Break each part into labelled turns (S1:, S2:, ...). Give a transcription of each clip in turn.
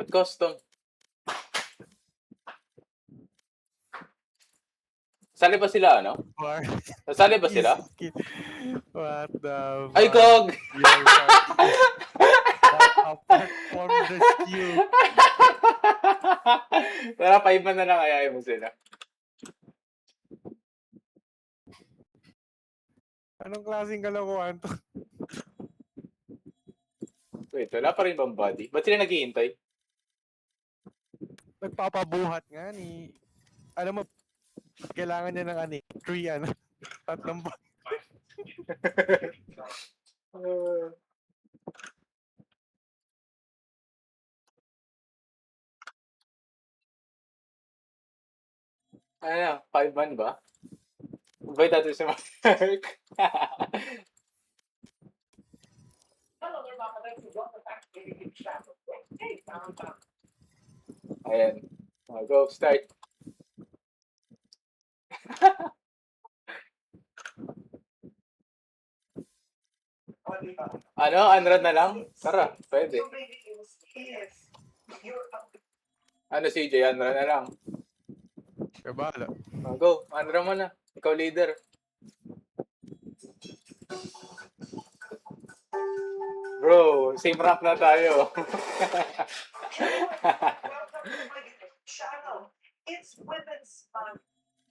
S1: Ba't custom? Sali ba sila, ano? Sali ba sila?
S2: What the
S1: Ay, Gog!
S2: Apart from the queue.
S1: Tara, 5 man na lang ayayin mo sila.
S2: Anong klaseng kalokohan to?
S1: Wait, wala pa rin bang body? Ba't sila naghihintay?
S2: Nagpapabuhat nga ni... Alam mo, kailangan niya ng 3 tatlong ba?
S1: Ano, 5 man ba? Invite natin si Mark. Ayan. Go, start. Ano? Unrun na lang? Tara, pwede. Ano, CJ? Unrun na lang.
S2: Kaya bahala.
S1: Go, unrun mo na. Ikaw leader. Bro, same rank na tayo.
S3: It's women's month.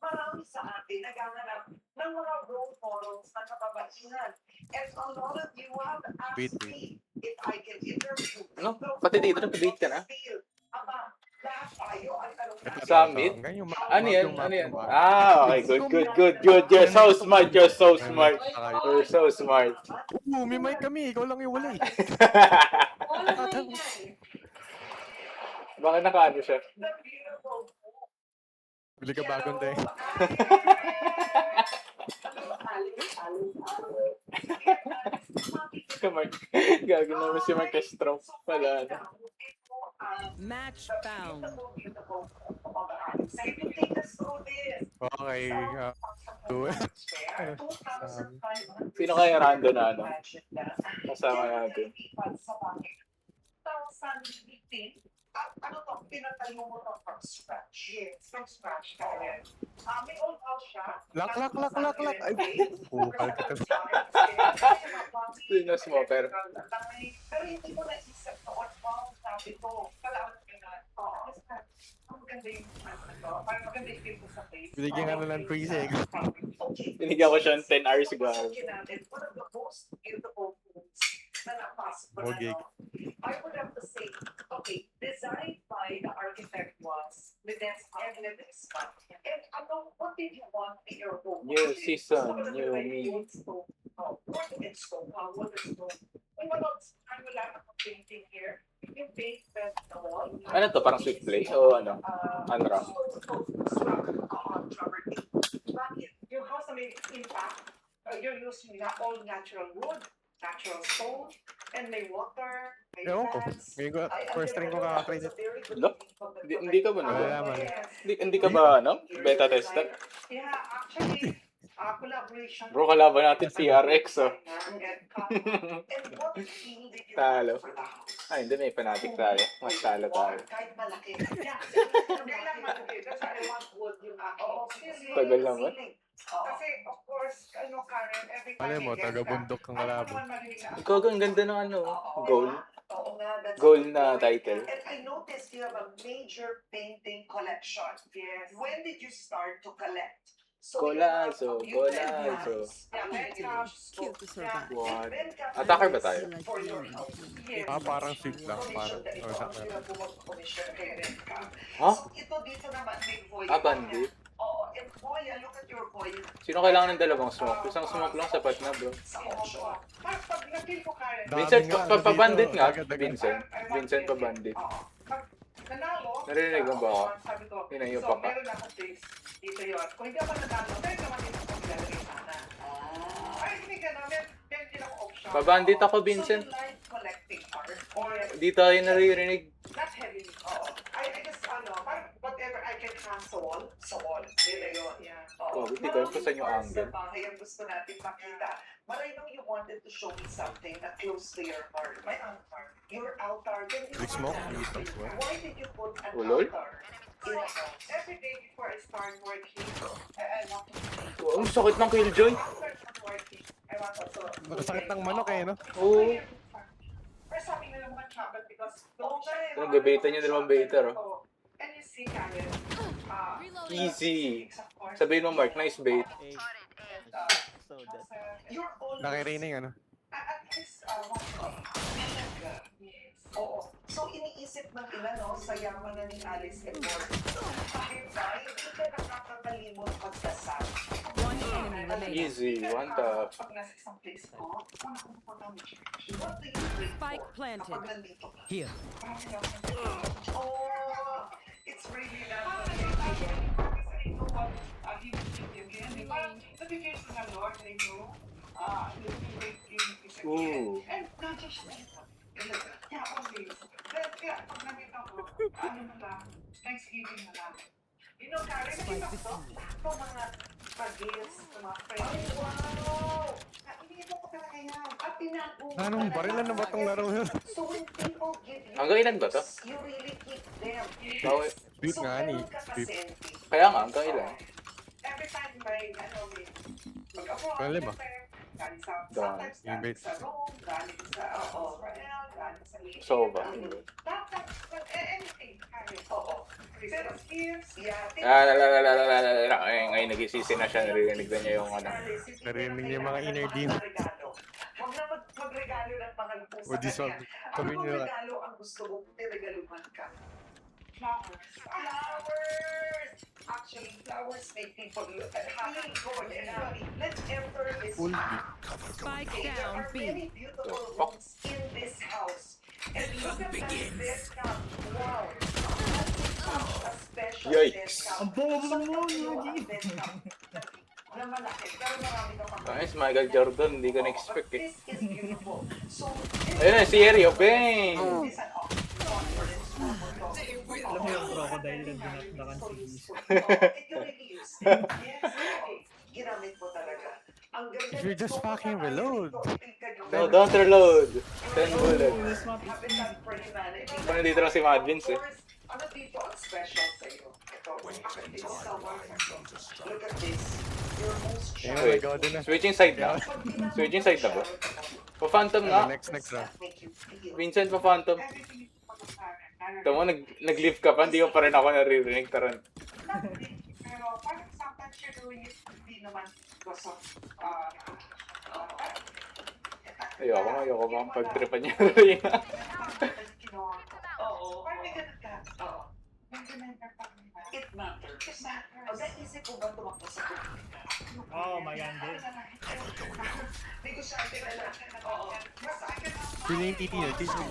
S3: Marami sa atin naghahanap ng mga role models na kababaihan. And a lot of you have asked me if I can interview.
S1: No, pati dito nag-debate ka na.
S3: Ama, lahat tayo ay tanong
S1: Summit? Ano yan? Ano yan? Okay, good. You're so smart. You're so smart. You're so smart.
S2: May mic kami. Ikaw lang yung wala eh.
S1: Bakit nakaano siya?
S2: Bili ka bagong tayo.
S1: Mark. Gagawin naman si Mark Castro. Wala na.
S4: Match found.
S2: Okay.
S1: Sino kaya rando na ano? Kasama natin.
S3: 2015, ano to, pinatayo mo to from scratch. Yes, from scratch. May old house siya.
S2: Lak. Ay, bukal ka to.
S1: Sino smoker?
S3: Pero hindi mo naisip noon, wow, sabi ko, kailangan ko na, ang maganda yung parang maganda yung film sa face.
S2: Binigyan ka na lang 3 seconds.
S1: Binigyan ko siya ng 10 hours ago.
S3: One of the most beautiful foods na napasok ko na,
S2: Okay.
S3: I would have to say, okay, designed by the architect was Ledesma and Ledesma. And what did you want in your home?
S1: New season, new me.
S3: Wood stove. Wooden stove. Wooden stove. May mga wala akong painting here. Yung paint bed na wall.
S1: Ano to? Parang swift play? O ano? Unwrap?
S3: Your house na may impact. You're using all natural wood, natural stone, and may water, may
S2: Ewan ko.
S3: fans.
S2: Ngayon ko, first ring ko kakatry na.
S1: No? Hindi ka ba
S2: Wala
S1: naman?
S2: naman.
S1: Hindi ka ba ano? Beta tested?
S3: Yeah, actually, collaboration.
S1: Bro, kalaban natin PRX oh. Talo. Ay, hindi, may fanatic tayo. Mas talo tayo.
S3: Kahit malaki.
S1: Tagal naman.
S3: Kasi, of course, Karen, every time
S2: Alam mo, taga-bundok kang kalaban.
S1: Ikaw, ang ganda ng ano, goal.
S3: Oo nga, that's
S1: Goal na title.
S3: And I noticed you have a major painting collection. Yes. When did you start to collect?
S1: Golazo.
S3: Yeah,
S4: Cute to survive.
S1: What? Attacker ba tayo?
S2: Parang sweet lang. Parang.
S1: Ha?
S3: Ito dito naman, may void.
S1: Bandit.
S3: Oo, and Voya, look at your Voya.
S1: Sino kailangan ng dalawang smoke? Isang smoke lang, sapat na bro.
S3: Sa ocho. Pag nag-feel ko, Karen,
S1: Vincent, pa-bandit nga.
S2: Agad-agad.
S1: Vincent pa-bandit.
S3: pag nanalo,
S1: Narinig mo ba ako?
S3: sabi ko,
S1: Yun ang yung
S3: so
S1: papa.
S3: meron akong place dito yun. Kung hindi ako nanalo, pwede naman dito ako nilalagay sana. Ay, hindi ka namin, meron din ako option.
S1: Pa-bandit ako, Vincent.
S3: So you like collecting art? Or
S1: Dito tayo naririnig.
S3: not heavily? Oo. I guess, parang whatever I can hang sa wall. Sa wall. Nila yun. Yeah. Oo.
S1: Oh, hindi ko alam kung saan yung
S3: Parts
S1: angle.
S3: ng bahay ang gusto natin makita. But I know you wanted to show me something that close to your heart. My altar. Your altar. Can you
S2: Big smoke,
S3: tell me
S2: big smoke.
S3: why did you put an
S1: Ulol?
S3: altar in a house? Every day before I start working, I want to pray.
S1: Oh, ang sakit ng killjoy.
S3: After I'm working, I want also to
S2: Nakasakit
S3: pray.
S2: ng manok eh, no?
S1: Oo.
S3: Pero sabi nila mga travel because
S1: Yung debate niyo dalawang baiter, oh.
S3: And you see, Karen,
S1: Easy. Sabihin mo, Mark, nice bait.
S3: you're always
S2: Nakirinig, ano?
S3: at least one day. Yes. Oo. So, iniisip ng ilan, no, sa yaman na ni Alice and Lord. Kahit ba, hindi ka nakakakalimot magdasal.
S4: One enemy remaining.
S1: Easy, one tap.
S3: Pag nasa isang place ko, wala akong pupunta ng church. What do you pray
S4: Spike
S3: for
S4: planted.
S3: kapag nandito ka?
S5: Here.
S3: Oh, it's really not
S1: Ooh.
S3: And not just yeah, always. Kaya pag nakita ko, ano na lang, Thanksgiving na lang. You know, Karen, nakita ko, ito mga pag-gifts, mga friends. Wow! Iniipon ko talaga yan. At tinago ko
S2: Anong
S3: talaga.
S2: barilan na ba itong laro yun?
S3: So when people give you
S1: Hanggang ilan ba to?
S3: gifts, you really keep them.
S1: Bawi.
S2: Sweet nga ni.
S3: ganun ka
S2: Sweet.
S3: kasenti.
S1: Kaya nga, hanggang ilan?
S3: Every time may, mag-abroad,
S2: Kaya lima.
S3: galing sa,
S1: Dami.
S3: sometimes
S2: Yung
S3: galing
S2: bait.
S3: sa Rome, galing sa, Israel, galing sa Libya.
S1: Soba.
S3: Anything, kaya. Oo. Christmas gifts, yeah.
S1: Ngayon nagisisi na siya, narinig na niya yung ano.
S2: Narinig niya yung mga inner demon.
S3: Huwag na magregalo ng mga lupo
S2: O dissolve. Sabihin niyo na.
S3: regalo ang gusto mo, regaluhan ka. Flowers. Flowers! Actually, flowers make people look at happy, good, and happy. Let's enter this
S2: Full
S4: Spike
S3: Okay, there
S4: down
S3: are
S4: B.
S3: many beautiful
S1: The fuck?
S3: rooms in this house. And look at that discount. Wow. A special
S1: Yikes.
S3: discount.
S5: Ang bobo
S3: So,
S5: mo,
S3: tatlo ang
S5: Yogi.
S3: discount na malaki, pero marami ka pang-
S1: Ayos, Michael Jordan, hindi ka
S3: Oo,
S1: na-expect
S3: but
S1: eh.
S3: This is beautiful. So,
S1: Ayun na, si Eri, bang!
S3: this an
S5: Alam mo yung crocodile na dinakdakan si Liz.
S3: Ginamit mo talaga. Ang ganda
S2: You're just
S3: nito,
S2: fucking
S3: marami
S2: reload.
S3: dito.
S1: No, don't reload. 10 bullets.
S5: This map is
S3: Habitat for humanity.
S1: Kung nandito lang si Madvins eh.
S3: Of course, ano dito ang special sa'yo? Ito, it's so wonderful. Look at this. Your most
S2: Ayun,
S1: Wait.
S2: nagawa din na.
S1: Switching side na. Switching side na ba? Pa-phantom nga.
S2: Next na.
S1: Vincent, pa-phantom. Tama mo, nag-live ka pa, hindi ko pa rin ako naririnig. Taran.
S3: Pero parang sometimes you're doing it hindi naman because of
S1: Ayoko pag-tripan niya rin.
S3: Oo. Parang may ganun ka. Oo. It matters. It matters. O, naisip ko ba tumakbo sa politika?
S5: Oh, maganda.
S3: Negosyante na lang. Oo. Mas akin ang...
S2: Sino yung titi niya? Titi niya.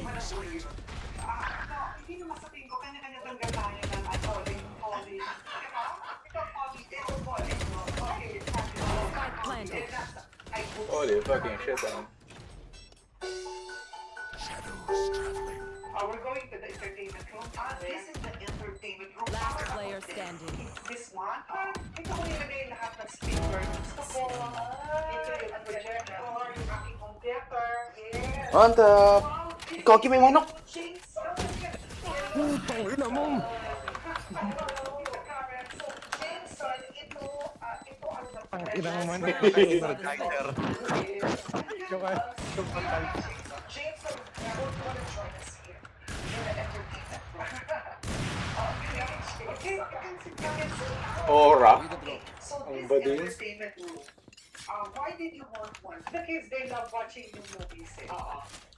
S3: Hindi naman sabihin ko, kanya-kanya tanggal tayo ng calling. Ito calling mo. Okay.
S4: Spike planted.
S1: Holy fucking shit, ah.
S3: We're going to the entertainment room. This is the entertainment room.
S4: Last player standing.
S3: This one? Ito ko nilagay lahat ng speaker. Gusto ko. Ito yung projector, yung aking computer. Yes.
S1: On top! Ikaw, may manok!
S3: Chainsaw.
S2: Putang ina mo!
S3: Chainsaw, ito ang
S2: Ang ina mo man. Nag-tiger. Yung pantay.
S3: Chainsaw, would you wanna join us here in the entertainment room?
S1: Aura.
S3: So
S1: Ang
S3: this
S1: bading.
S3: entertainment room, why did you want one? The kids, they love watching the movies.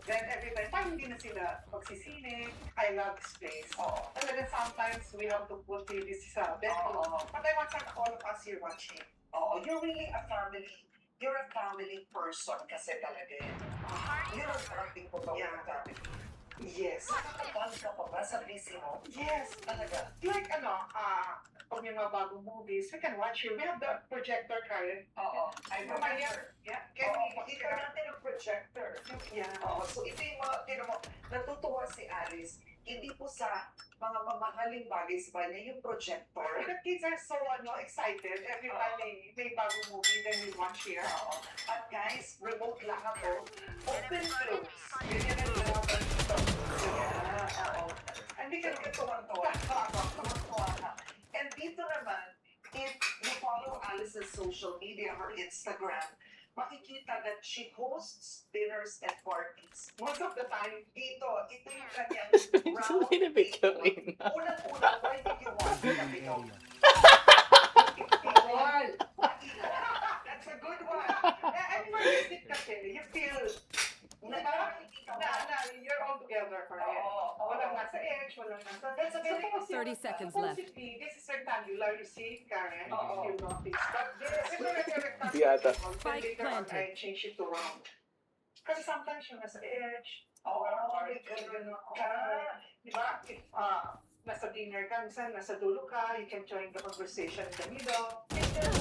S3: Then every time, parang hindi na sila magsisine. I love this place. Talaga sometimes we have to put TVs sa bedroom. But I want that all of us here watching. You're really a family. You're a family person kasi talaga yun. You're a family po ba? Yeah. Family. Yes. Nakakabang ka pa ba sa busy mo? Yes, talaga. Like pag may mga bagong movies, we can watch here. We have the projector, Karen. I remember. Yeah. Can we makita natin ang projector? Yeah. So ito yung mga, natutuwa si Alice, hindi po sa mga mamahaling bagay sa kanya, yung projector. The kids are so excited. Every time may bagong movie, then we watch here. At guys, remote lang ako. Open close. Ganyan ang laban dito. Hindi ka rin tuwang-tuwa. Tuwang-tuwa ka. And dito naman, if you follow Alice's social media, her Instagram, makikita that she hosts dinners and parties. Most of the time, ito yung kanyang round table. Unang-una, why did you want to know? That's a good one. And realistic kasi, you feel na you're all together for it. Walang nasa edge, walang nasa... That's a very...
S4: 30 seconds left.
S3: Supposedly, this is rectangular, you see, Karen, if you notice. But this is like a rectangular.
S1: Di ata.
S4: Spike
S3: Later on,
S4: planted.
S3: I change it to round. Kasi sometimes yung nasa edge, may ganun ka. Di ba? If nasa dinner ka, minsan nasa dulo ka, you can join the conversation in the middle. Even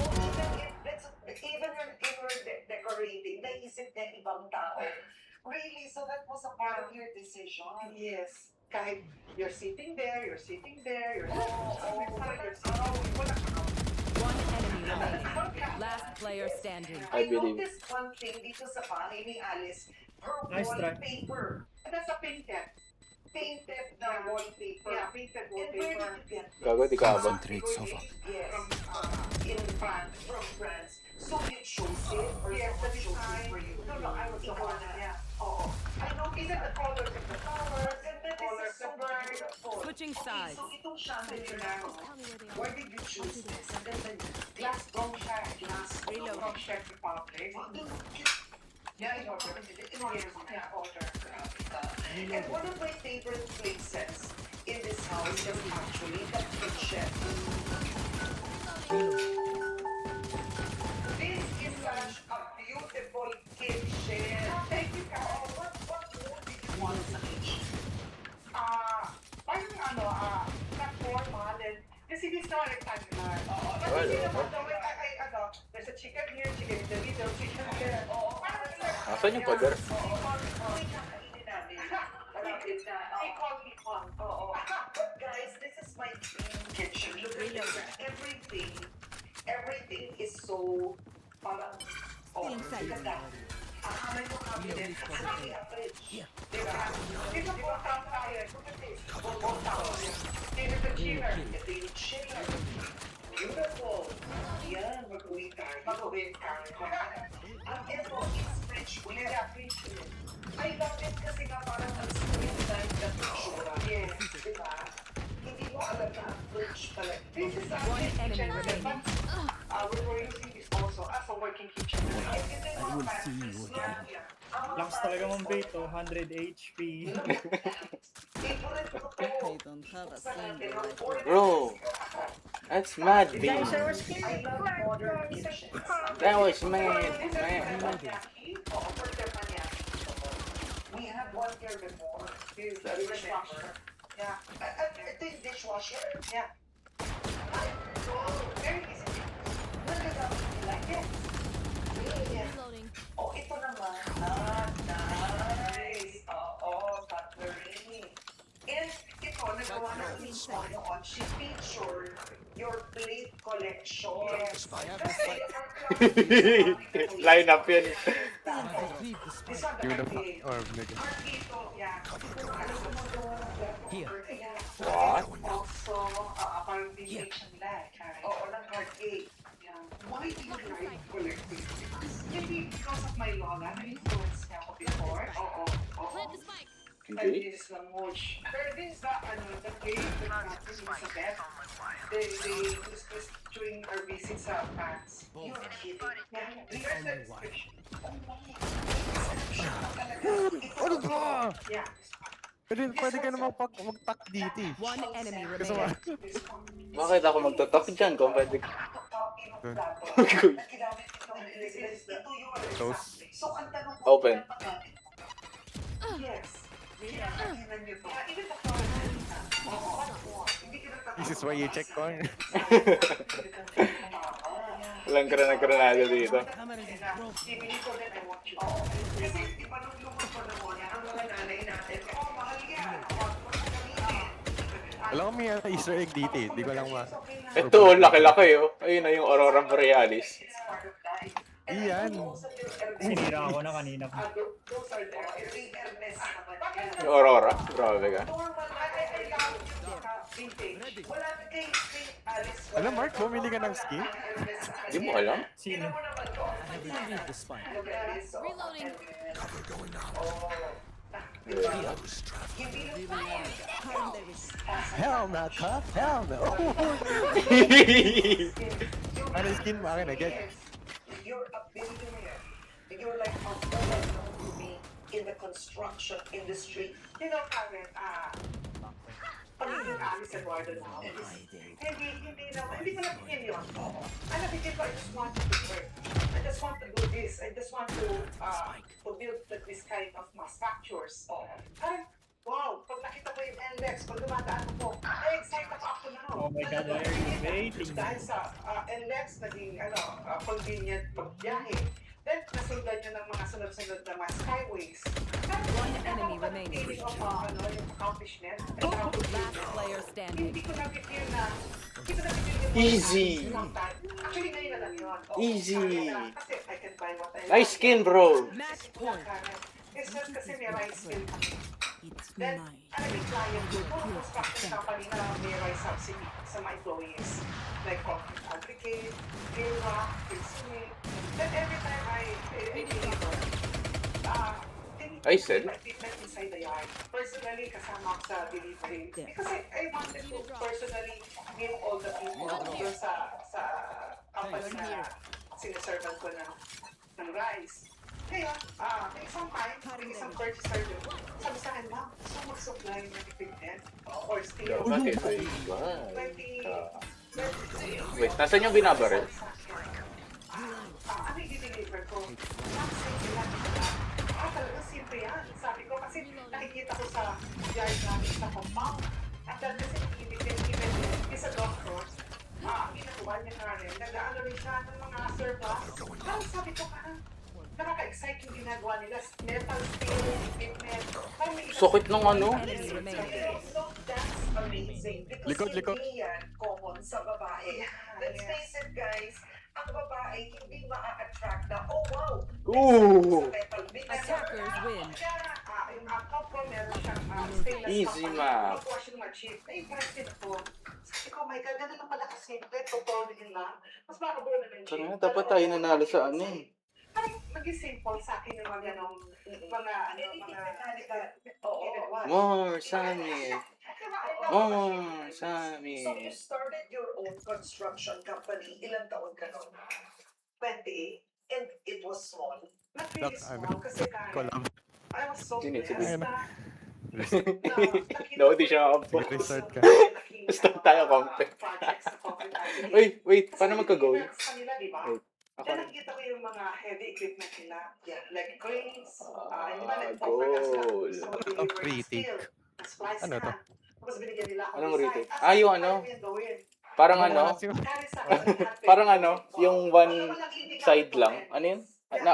S3: when we're decorating, naisip niya ibang tao. Really? So that was a part of your decision? Yes. Kahit you're sitting there, you're sitting there, you're sitting there,
S4: One enemy remaining. Last player standing.
S1: I believe.
S3: noticed one thing dito sa bahay ni Alice. Her
S5: Nice try.
S3: wallpaper. That's a painted. Painted na wallpaper. Yeah, painted wallpaper.
S1: Gago, di ka abang.
S3: Yes. In France, from France. So it shows it, or yes, the design. No, I was the one. Yeah. Oh, I know. Is it the colors of the flowers and the colors of the bird?
S4: Switching sides.
S3: So itong chandelier na ako, why did you choose this? Glass dome siya. Glass from Czech Republic. Yeah, in order. Yeah, order. And one of my favorite places in this house is actually the kitchen. This is such a beautiful kitchen. Thank you, Carol. What more did you want sa kitchen? Parang not formal and kasi this na rectangular. Kasi naman daw, there's a chicken here, chicken in the middle, chicken there.
S1: Asan yung pader?
S3: Guys, this is my dream kitchen. Look at this. Everything is so parang look at that. May mga cabinet, may fridge. Diba? Ito po tayo. Look at this. Ito the chiller. Ito yung chiller. Beautiful. Yan, mag-uwi tayo. Mag-uwi tayo. Ang ito is fridge. Yeah, fridge. I love it kasi nga parang ang screen time na picture. Yes, diba? Hindi mo alam na ang fridge pala. This is a
S4: One enemy
S3: kitchen.
S4: remaining.
S3: We were using this also as a working kitchen. I will see you again.
S5: Lakas talaga mong Beto, 100 HP.
S1: Bro, that's mad, B.
S3: I love modern kitchens.
S1: That was mad, man.
S3: We had one here before. This is the dishwasher. Yeah. I think dishwasher. Yeah. Very easy. Look at that. Like it. Yeah. Oh, ito naman. Nice. Cutlery. And ito, nagawa na mismo noon. She featured your plate collection. Yes.
S1: Line up yun.
S3: This one, the arcade.
S2: Nigga.
S3: Arcade to, yeah. Here.
S1: What?
S3: Also, parang vintage nila, Karen. Oo, ng arcade. Yeah. Why do you like collecting? Maybe because of my lola. Na-influence niya ako before. Oo. Ay,
S1: Okay.
S3: this is the much. Pero this is the place that natin sa bed. They use this during our visit sa France. You're kidding. Yeah, we are the description.
S2: Ano ba?
S3: Yeah.
S2: Pwede ka naman mag-tuck dito eh.
S4: One enemy
S2: Gusto mo?
S4: remaining.
S1: Bakit ako magtatak dyan kung pwede ka?
S2: Close.
S3: So, ang tanong ko,
S1: Open.
S3: yes. Kinakahinan niyo to. Even the flower. Oo. Hindi ka nagtatanong.
S2: This is why you check on.
S1: Walang granada dito.
S3: Bibili ko din, I want you. Kasi, di ba nung lumang panahon, ang mga nanay natin, mahal yan.
S2: Alam ko may Easter egg dito eh. Di ko lang ma...
S1: Ito, laki-laki oh. Ayun na yung Aurora Borealis.
S2: Iyan.
S5: Sinira ako na kanina.
S1: Yung Aurora. Grabe ka.
S2: Alam, Mark, bumili ka ng skin?
S1: Hindi mo alam?
S5: Sino?
S4: Reloading.
S2: Hell no, Cup. Hell no. Ano yung skin mo? Akin na, get.
S3: You're a billionaire. You're like a woman to be in the construction industry. You know, Karen, pagiging Alice Eduardo now, hindi ko napigil yun. Ang napigil ko, I just want to work. I just want to do this. I just want to build this kind of manufacturers. Parang, wow, pag nakita ko yung NLEX, pag dumadaan ko, excited ako now.
S5: Oh my God, why are you waiting?
S3: Dahil sa NLEX, naging convenient pagbiyahe. Then, nasundan nyo ng mga sunod-sunod na mga skyways.
S4: One enemy remaining.
S3: Feeling of yung accomplishment.
S4: Last player standing.
S3: Hindi ko na-feel na
S1: Easy.
S3: Actually, ngayon na lang yun.
S1: Easy.
S3: Kasi I can buy what I
S1: Nice skin, bro.
S4: Match point.
S3: It's just kasi may rice skill kami.
S4: It's
S3: Then,
S4: mine.
S3: may client ko, construction company na may rice subsidy sa mga employees. Like concrete aggregate, Gilrock, Pilsune. Then every time I deliver,
S1: I said.
S3: equipment inside the yard. Personally, kasama ako sa delivery. Because I wanted to personally give all the people doon sa company na sinaservan ko ng rice. Ngayon, may isang time, may isang purchaser doon. Sabi sa akin, ma'am, gusto mo mag-supply ng equipment or steel?
S1: Bakit?
S3: 20.
S1: Wait, nasan yung binabaril?
S3: Ano yung deliver ko? Simple lang. Talagang simple yan. Sabi ko kasi nakikita ko sa yard namin sa compound. At dahil kasi even isa doctor, ginagawa niya na rin. Nag-aano rin siya ng mga surplus. Parang sabi ko parang nakaka-excite yung ginagawa nila. Metal, steel, equipment.
S1: Sakit ng ano?
S4: Enemy remaining.
S3: That's amazing. Because
S2: Likod.
S3: hindi yan common sa babae. Let's face it, guys. Ang babae hindi ma-attract na, oh wow!
S1: Ooh!
S4: Attackers win.
S3: Yung account ko, meron siyang stainless
S1: Easy,
S3: company.
S1: ma'am.
S3: Mag-washing machine. Na-impressive ako. Sabi ko, oh my God, ganun lang pala kasimple. Tutorial lang. Mas makaburo na ng
S1: Sana dapat tayo nanalo sa ano eh.
S3: Parang maging simple sa akin yung mga ganong
S1: More Sammy. More Sammy.
S3: So you started your own construction company. Ilang taon ka noon? 28. And it was small. Not really small kasi
S2: Collab.
S3: I was so
S1: Sige.
S3: blessed na
S1: No, di siya makampo.
S2: Restart ka.
S1: Stop tayo, compare. Wait, paano magka-goal? Wait, ako
S3: Kaya
S1: na.
S3: nakikita ko yung mga heavy equipment nila. Yeah, like cranes. Hindi
S1: Ah,
S3: ba nag-offer na sila?
S1: goal.
S3: So,
S2: Ang
S3: deliver
S2: critic.
S3: steel. Splice
S2: Ano to?
S3: cut. Tapos binigyan nila ako
S1: Anong
S3: design.
S1: critic?
S3: Ah,
S1: Yung
S3: sige,
S1: ano?
S3: kaya ko yan gawin.
S1: Parang ano?
S3: Kaya sa akin, happy.
S1: Parang ano? Yung one
S3: Walang hindi
S1: side
S3: ka
S1: lang.
S3: comment.
S1: Ano yun?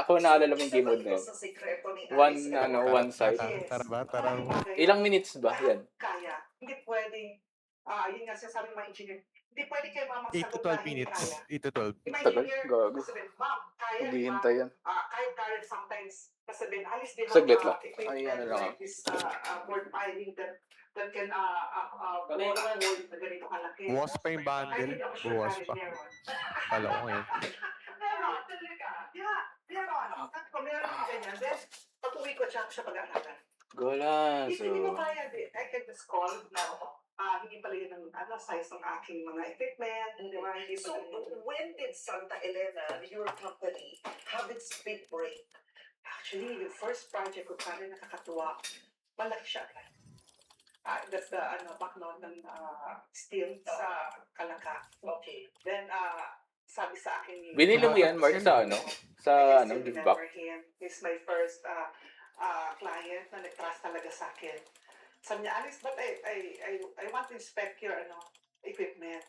S1: Kung naalala mo yung game mode na yun.
S3: Sa sekreto ni
S1: One,
S3: Alice
S1: ano,
S3: Eduardo.
S1: one side.
S2: Tara ba? Tara.
S1: Ilang minutes ba? Yan.
S3: Kaya. Hindi pwedeng, yun nga sinasabi ng mga engineer, hindi pwede kayo
S2: 8 to
S3: mamaksagot
S2: 12 minutes. 8 to 12.
S3: Yung mga
S1: Tagal.
S3: engineer,
S1: Gago.
S3: sabihin, ma'am, kaya,
S1: Maghihintay yan.
S3: kaya sometimes, sabihin, alis din
S1: Saglit
S3: ng,
S1: lang.
S3: equipment
S1: Ay, ano lang.
S3: like this, board piling that can, board na ganito kalaki.
S2: Buwas pa yung
S3: Ay,
S2: bundle.
S3: hindi ako sure
S2: Buwas
S3: kaya
S2: pa.
S3: meron.
S2: Kala ko ngayon.
S3: Meron, talaga. Yeah, meron. Kung meron yung ganyan, then, pag-uwi ko siya pag-aaralan.
S1: Golazo.
S3: Hindi mo kaya din. I can just call na hindi pala yun ang size ng aking mga equipment. Di ba? Hindi
S6: So, when did Santa Elena, your company, have its big break?
S3: Actually, yung first project ko pa rin nakakatuwa. Malaki siya. That's the background ng steel sa Kalaka.
S6: Okay.
S3: Then, sabi sa akin ni...
S1: Binili mo yan, Mark, sa ano? Sa ano, give back?
S3: He's my first client na nag-trust talaga sa akin. Sabi niya, Alice, but I want to inspect your equipment.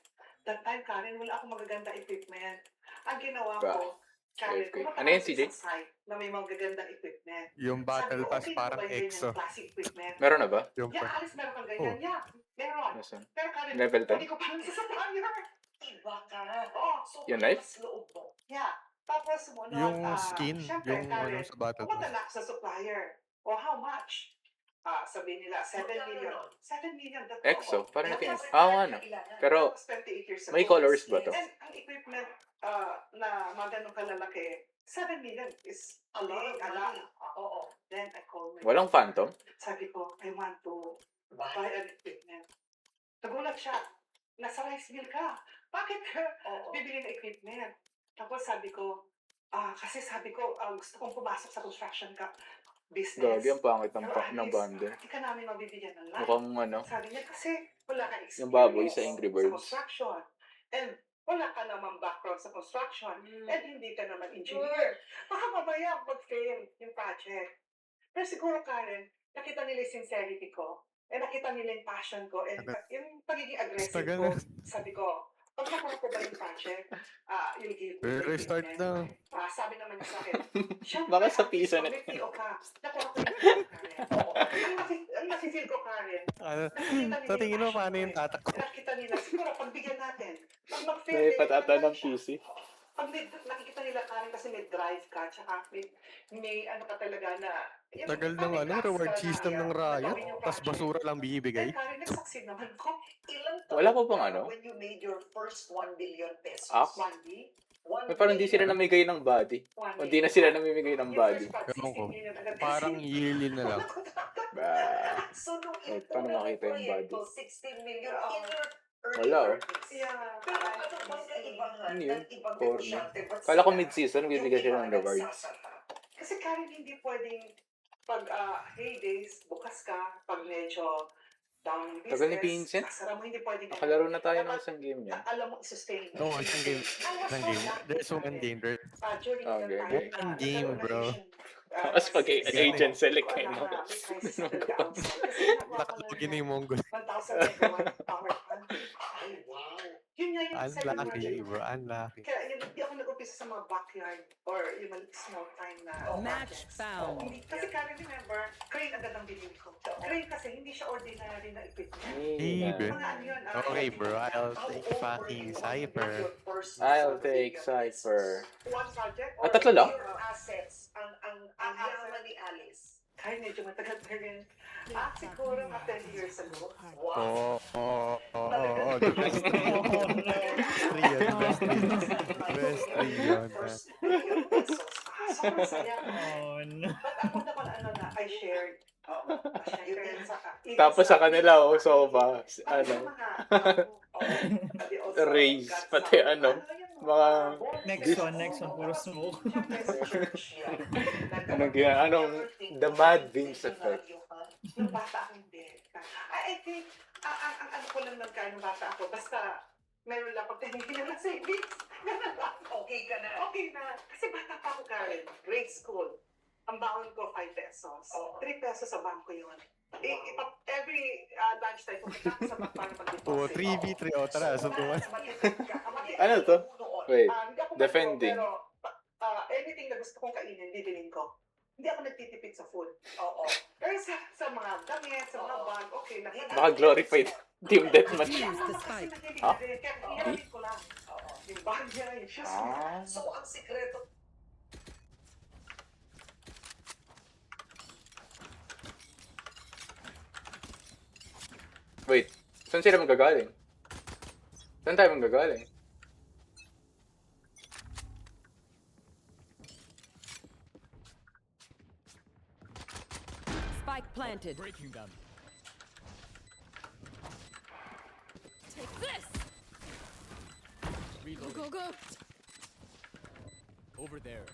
S3: That time, Karen, wala akong magaganda equipment. Ang ginawa ko, Karen,
S1: Okay.
S3: pumunta
S1: Ano yun,
S3: ako
S1: CJ?
S3: sa site na may magagandang equipment.
S2: Yung battle pass parang EXO.
S3: Classic equipment.
S1: Meron na ba?
S2: Yung
S3: Yeah, Alice, meron kang ganyan.
S2: Oh.
S3: Yeah. Meron.
S1: Nasaan?
S3: Pero Karen,
S1: Level 10?
S3: hindi ko pa sa supplier.
S6: Iba ka.
S3: Oo.
S6: So,
S1: Yung knife?
S6: mas loob mo.
S3: Yeah. Tapos sumunod,
S2: Yung skin,
S3: syempre,
S2: yung ano
S3: Karen,
S2: sa battle
S3: pumunta
S2: pass.
S3: na ako sa supplier. O how much? Sabihin nila, 7
S6: Magkano
S3: million.
S6: nun?
S3: 7 million. That's
S1: EXO,
S3: all.
S1: parang
S3: Tapos,
S1: natin. Ah, ano.
S6: Kailangan.
S1: Pero,
S3: tapos 28 years ago.
S1: may colors ba to?
S3: And ang equipment na mga ganun kalalaki, 7 million is
S6: A lot of
S3: big, a lot.
S6: money.
S3: Oo. Then I called my
S1: Walang Phantom?
S3: sabi ko, I want to buy
S6: Bakit?
S3: an equipment. Nagulat siya. Nasa rice mill ka. Bakit ka
S6: Oo.
S3: bibili ng equipment? Tapos sabi ko, kasi sabi ko, gusto kong pumasok sa construction business.
S1: Gagi, ang pangit ng,
S3: Pero at
S1: ng
S3: least,
S1: bundle.
S3: Hindi ka namin mabibigyan ng land.
S1: Mukhang ano,
S3: Sabi niya, kasi wala kang experience
S1: yung baboy sa Angry Birds.
S3: construction. And wala ka naman background sa construction.
S6: Mm.
S3: And hindi ka naman engineer. Baka mamaya mag-fail yung project. Pero siguro, Karen, nakita nila yung sincerity ko. And nakita nila yung passion ko. And yung pagiging aggressive
S2: Tagal
S3: ko,
S2: na.
S3: sabi ko, pag nakuha ko ba yung project, you'll give me the
S2: Restart
S3: equipment.
S2: na.
S3: Sabi naman niya sa akin, syempre,
S1: Baka sa
S3: at least
S1: pisa na.
S3: pag may PO ka, nakuha ko yung PO, Karen. Oo. Ang nafe-feel ko, Karen,
S2: Ano,
S3: nakikita nila
S2: sa tingin mo,
S3: passion
S2: paano
S3: ko
S2: yung
S3: eh.
S2: tatak ko?
S3: Nakikita nila, siguro pagbigyan natin. Pag mag-fail,
S1: May
S3: eh,
S1: patata ng
S3: siya.
S1: PC.
S3: Pag nakikita nila Karen kasi may drive ka, tsaka may ano ka talaga na... yung
S2: Tagal ng
S3: parang
S2: ano,
S3: task
S2: reward
S3: ka na,
S2: system ng
S3: na
S2: Riot.
S3: gawin yung
S2: Tas
S3: project.
S2: basura lang bibigay.
S3: Then Karen, nag-succeed naman ko.
S6: Ilang
S1: Wala
S6: taon
S1: pa bang
S6: ka
S1: ano?
S6: when you made your first 1 billion pesos?
S1: Ah?
S3: 1 day,
S6: 1
S1: May parang di sila
S6: billion.
S1: namigay ng body.
S3: 1
S1: O di na sila namimigay ng
S3: Yung
S1: body.
S3: first part,
S2: Ewan ko.
S3: 16 million agad.
S2: Parang yearly na lang.
S1: Bah.
S6: So, nung
S1: Eh, paano
S6: unang
S1: makita yung
S6: proyekto,
S1: body?
S6: 16 million
S3: Oo.
S6: in your early
S1: Wala, oh.
S6: 30s.
S3: Yeah.
S6: Pero ano bang kaibahan
S1: Ano yun?
S6: ng ibang
S1: Corny.
S6: negosyante? Ba't
S1: Kala ko
S6: sila
S1: mid-season,
S6: yung
S1: bibigyan sila
S6: iba
S1: ng rewards.
S6: nagsasaka?
S3: Kasi Karen, hindi pwedeng pag heydays, bukas ka, pag medyo down yung business,
S1: Tagal ni Vincent.
S3: sasara mo, hindi pwedeng
S1: Nakalaro na tayo ng isang game niya.
S3: alam mo, i-sustain mo.
S2: No, isang game. Isang game. There's one game, right?
S3: During
S1: Okay,
S3: your
S1: okay.
S3: time,
S2: One game, bro.
S1: Tapos pag agent select kayo, no?
S2: Nakalogin na yung Mongol.
S3: 1,000 megawatt power plant.
S6: Ay, wow.
S3: Yun nga yung second
S2: Unlucky,
S3: project.
S2: bro. Unlucky.
S3: Kaya yun, hindi ako nag-umpisa sa mga backyard or yung mga small time na
S4: Match
S3: projects.
S4: found.
S3: Hindi, kasi Karen, remember, crane agad ang bilhin ko. Crane kasi hindi siya ordinary na equipment.
S2: Even.
S3: Mga ano yun,
S2: Okay, bro. I'll
S6: How
S2: take
S6: old were
S2: fucking
S6: you when you
S2: Cypher.
S6: made your first
S1: I'll
S6: 1
S1: take
S6: billion
S1: Cypher.
S3: One project?
S1: Ah, tatlo lang?
S6: Your assets, ang yaman ni Alice.
S3: Kaya medyo matagal pa rin. Siguro mga 10 years ago.
S2: Oh,
S6: Wow.
S2: oh, oh, oh, oh. The best three.
S5: Oh, no.
S2: Three yun, the best three. Best three yun.
S6: First billion pesos.
S3: Sobrang saya.
S5: Oh, no.
S3: But ako naman ano na, I shared. Shared
S1: Tapos sa kanila, oh, soba.
S3: Ano?
S1: Raise, pati ano, mga-
S5: Next one, puro smoke.
S1: Anong gina, anong, the Mad Vince effect.
S3: Nung bata ako hindi. I think, ang ano ko lang nagkain nung bata ako, basta meron lang ako 10 million na savings. Ganun lang.
S6: Okay ka na.
S3: Okay na. Kasi bata pa ako, Karen. Grade school. Ang baon ko, 5 pesos.
S6: Oo.
S3: 3 pesos sa bangko yun. Every lunchtime, pumunta ako sa bank para mag-deposit.
S2: Oh, 3v3. Oh, tara, suntukan.
S1: Ano to? Wait,
S3: Hindi ako
S1: defending.
S3: magpo, pero anything na gusto kong kainin, bibilin ko. Hindi ako nagtitipid sa food.
S6: Oo.
S3: Pero sa mga damit, sa mga bag, okay lang.
S1: Baka glorified team deathmatch.
S4: Use the spike.
S1: Ah?
S3: Kaya hinalit ko lang. Yung bag niya, yung shoes niya.
S1: Ah.
S6: So, ang sikreto
S1: Wait, saan sila magagaling? Saan tayo magagaling?
S4: Spike planted.
S7: Breaking them.
S4: Take this.
S7: Reloading.
S4: Go, go.
S7: Over there.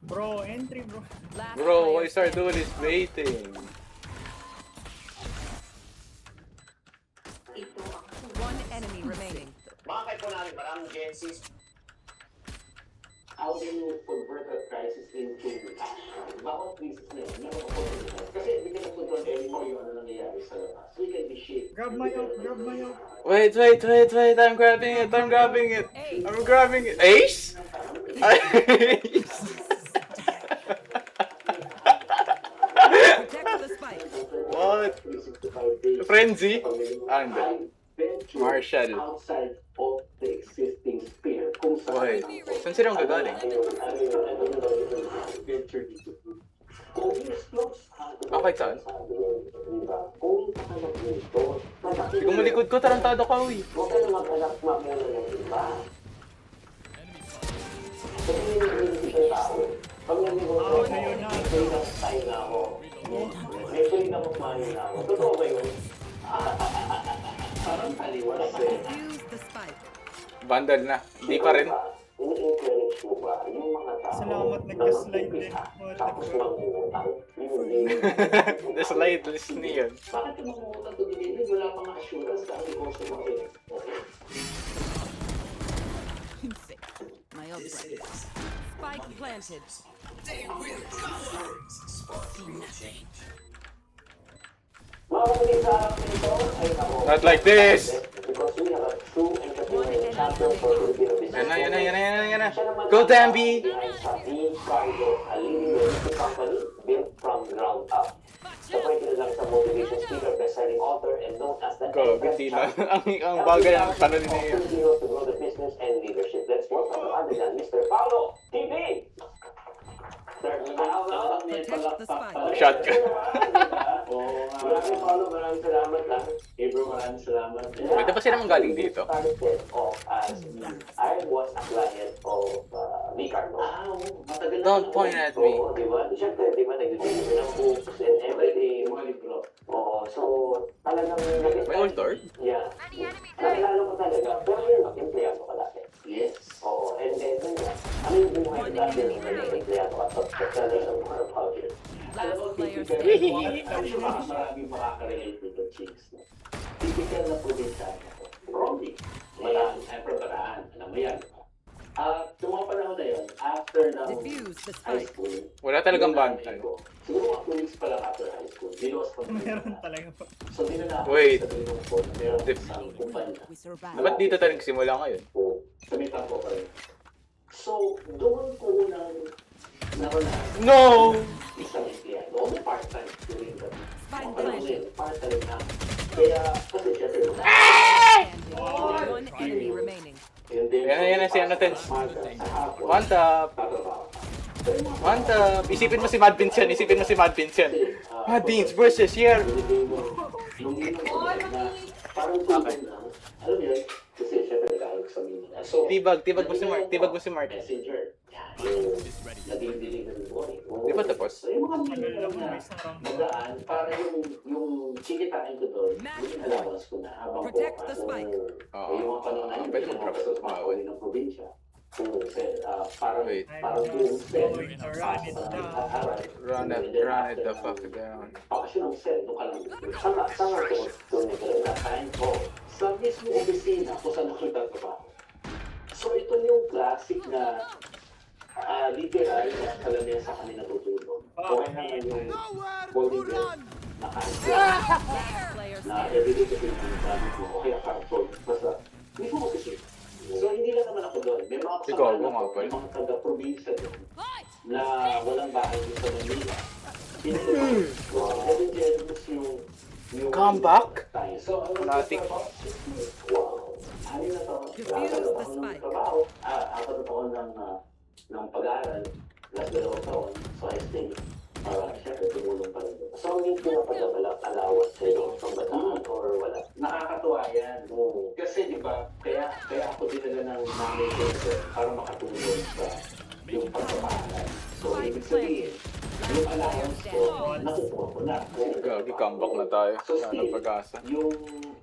S5: Bro, entry, bro.
S4: Last
S1: Bro,
S4: player
S1: what you start
S4: standing.
S1: doing is baiting.
S6: ito ang
S4: One enemy remaining.
S8: Bakit po namin maraming Gen Zs?
S9: How do you convert a crisis into cash? Bawat crisis na yun, meron ako control. Kasi hindi ka na-control anymore yung ano nangyayari sa labas. We can be shaped.
S5: Grab my out, grab my out.
S1: Wait, I'm grabbing it, I'm grabbing it. I'm grabbing it. Ace? Ace?
S4: Protect the spike.
S1: What?
S9: 365 days.
S1: Frenzy?
S9: Ah,
S1: hindi.
S9: venture
S1: Marshall.
S9: outside of the existing sphere. Kung
S1: Why?
S9: saan
S1: Saan sila ang gagaling?
S9: venture dito. Kung i-explore
S1: Ah, kahit saan?
S9: diba? Kung kakalap nito,
S1: Hindi ko malikod ko, tarantado ka, uy.
S9: huwag ka na mag-alak muna ng iba. Kasi hindi ng tao. Pag nandito ko,
S5: ayun na.
S9: may free na tayo na ako. May free na kumain na ako. Totoo ba yun? Parang taliwas eh.
S4: Defuse the spike.
S1: Vandal na. Hindi pa rin.
S9: Ini-encourage mo ba yung mga tao
S5: Salamat, nagka-slide din. What the
S9: tapos
S5: fuck?
S9: mangungutang? Yung hindi.
S1: The slide list niya yun.
S9: Bakit yung mangungutang to begin with? Wala pang assurance na ang negosyo mo eh. Okay.
S4: My old friend. Spike planted.
S9: Mga kapatid sa harap nito ay ako.
S1: Not like this!
S9: Because we have a true entertainment champion for Filipino business.
S1: Yan na, yan na, yan na, yan na, yan na.
S9: Siya naman
S1: Go,
S9: ang
S1: Dambi!
S9: behind Shopee Cargo, a leading logistics company built from ground up. Siya po ay kilala sa motivation speaker, best-selling author, and known as the
S1: Go, hindi na. ang bagay ang tanong niya yun.
S9: Hero to grow the business and leadership. Let's welcome no other than Mr. Paulo TV!
S4: Protect the spike.
S1: Shotgun.
S9: Maraming Paulo, maraming salamat lang. Hey bro, maraming salamat.
S1: Pwede ba sila manggaling dito?
S9: Started off as I was a client of Ricardo. Matagal na.
S1: Don't point at me.
S9: Oo, di ba? Siyempre, di ba, nag-deliver ng books and everything. Mga libro. Oo, so talagang
S1: May altar?
S9: Yeah. Nakilala ko talaga. Pero yun, empleyado ka dati. Yes. Oo, and then, ano yung buhay dati nung nag-empleyado ka? Talaga ng mga culture.
S4: Last player
S9: Typical,
S4: standing.
S9: maraming makaka-relate dito, chicks. Typical na probinsyano ko. Probably. Malaan, siyempre paraan. Alam mo yan. Sa mga panahon na yun, after ng
S4: Defuse the
S9: high
S4: spike.
S9: school,
S1: Wala talagang
S9: yung
S1: band.
S9: nanay ko, siguro mga 2 weeks pa lang after high school, dilos pa
S5: Meron talaga po.
S9: So, dinala ako
S1: Wait.
S9: sa bilong ko na meron
S1: Def-
S9: isang kumpanya.
S4: We survived.
S1: Dapat dito tayo nagsimula ngayon?
S9: Oo, sa may tampo pa rin. So, doon ko unang naranasan
S1: No!
S9: isang empleyado. O may part-time during that.
S4: Spike
S9: Ano
S4: planted.
S9: yun, part-time na. Kaya, kasi syempre,
S4: Standing. One enemy remaining.
S9: and then,
S1: Yan na, si ano, Tens.
S9: umaga, sa hapon,
S1: One tap!
S9: tatrabaho ka. Pero yung mga
S1: One tap! Isipin mo si Mad Vince yan. Isipin mo si Mad Vince yan. Mad Vince versus here.
S9: Nung inom ko na parang tulad na, alam mo yun, kasi syempre nag-aalok sa Manila. So,
S1: Tibag mo si Mark. Tibag mo si Mark.
S9: messenger. Yung naging delivery boy.
S1: Di ba tapos?
S9: So, yung mga
S5: Tagal
S9: minimum
S5: lang
S9: na
S5: may isang round.
S9: magaan, para yung kikitain ko doon, yung allowance ko na habang
S4: Protect
S9: bukas.
S4: the spike.
S1: Oo.
S9: Yung mga panahon na yun,
S1: Pwede
S9: yung
S1: mag-drop.
S9: mga sa mga huli ng probinsya. Parang
S1: Wait.
S9: parang
S5: I'm
S9: yung
S5: just
S9: sel.
S5: going to run it down.
S1: Run it the fuck down.
S9: Bakasyon ng sel, doon ka lang. Sanga ko, doon nagkaroon na kain ko. Sa mismo opisina kung saan ako nagtatrabaho. So ito yung classic na literal na kalamihan sa kami natutulog. Okay naman yung body bed na kain ko.
S4: Last player
S9: Na
S4: standing.
S9: everyday kasi yung gamit ko. O kaya carton. Basta, hindi ko mag-isip. So hindi lang naman ako doon. May mga
S1: Ikaw,
S9: kasama
S1: mga
S9: ako,
S1: pal.
S9: may mga taga-probinsya doon na walang bahay dito sa Manila. Every generous yung
S1: Come back?
S9: tayo. So, ano
S1: Fanatic.
S9: wow. Ano na to?
S4: Diffuse the
S9: Ako ng
S4: spike.
S9: trabaho. Ako na taon ng pag-aaral. Last 2 taon. So, I stay. Siyempre, tumulong pa rin. So, hindi pinapagabalak alawat sa iyo from Bataan or wala. Nakakatuwa yan. Kasi, di ba, kaya ako dinala ng manager para makatulong sa yung pagpapaaral. So, ibig sabihin, yung allowance ko, nakukuha ko na.
S1: Gagi, comeback na tayo.
S9: So,
S1: Wala
S9: still,
S1: na pag-asa.
S9: yung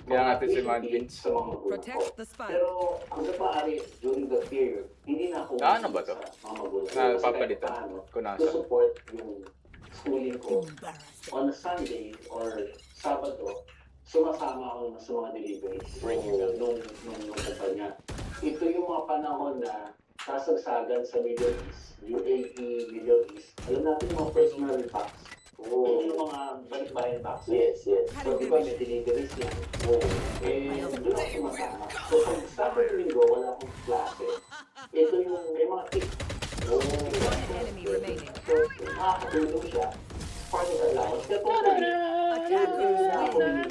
S1: Kaya natin si Mad Vince.
S9: sa mga magulang ko.
S4: Protect the spike.
S9: Pero kung sa maaari, during the period, hindi na ako
S1: Ano ba to?
S9: sa mga magulang.
S1: Na
S9: Kasi
S1: papalitan?
S9: kahit paano,
S1: Kung nasa.
S9: to support yung schooling ko on a Sunday or Sabado, sumasama ako sa mga deliveries nung kumpanya. Ito yung mga panahon na kasagsagan sa Middle East, UAE, Middle East. Alam natin yung mga personal packs. Yung mga balik-bayan packs. Yes. So, di ba may deliveries yan? Doon ako sumasama. So, pag Saturday Linggo, wala akong klase. Ito yung may mga tips.
S4: One enemy remaining.
S9: So, nakakatulong siya Party allowance na totally.
S4: Attackers win.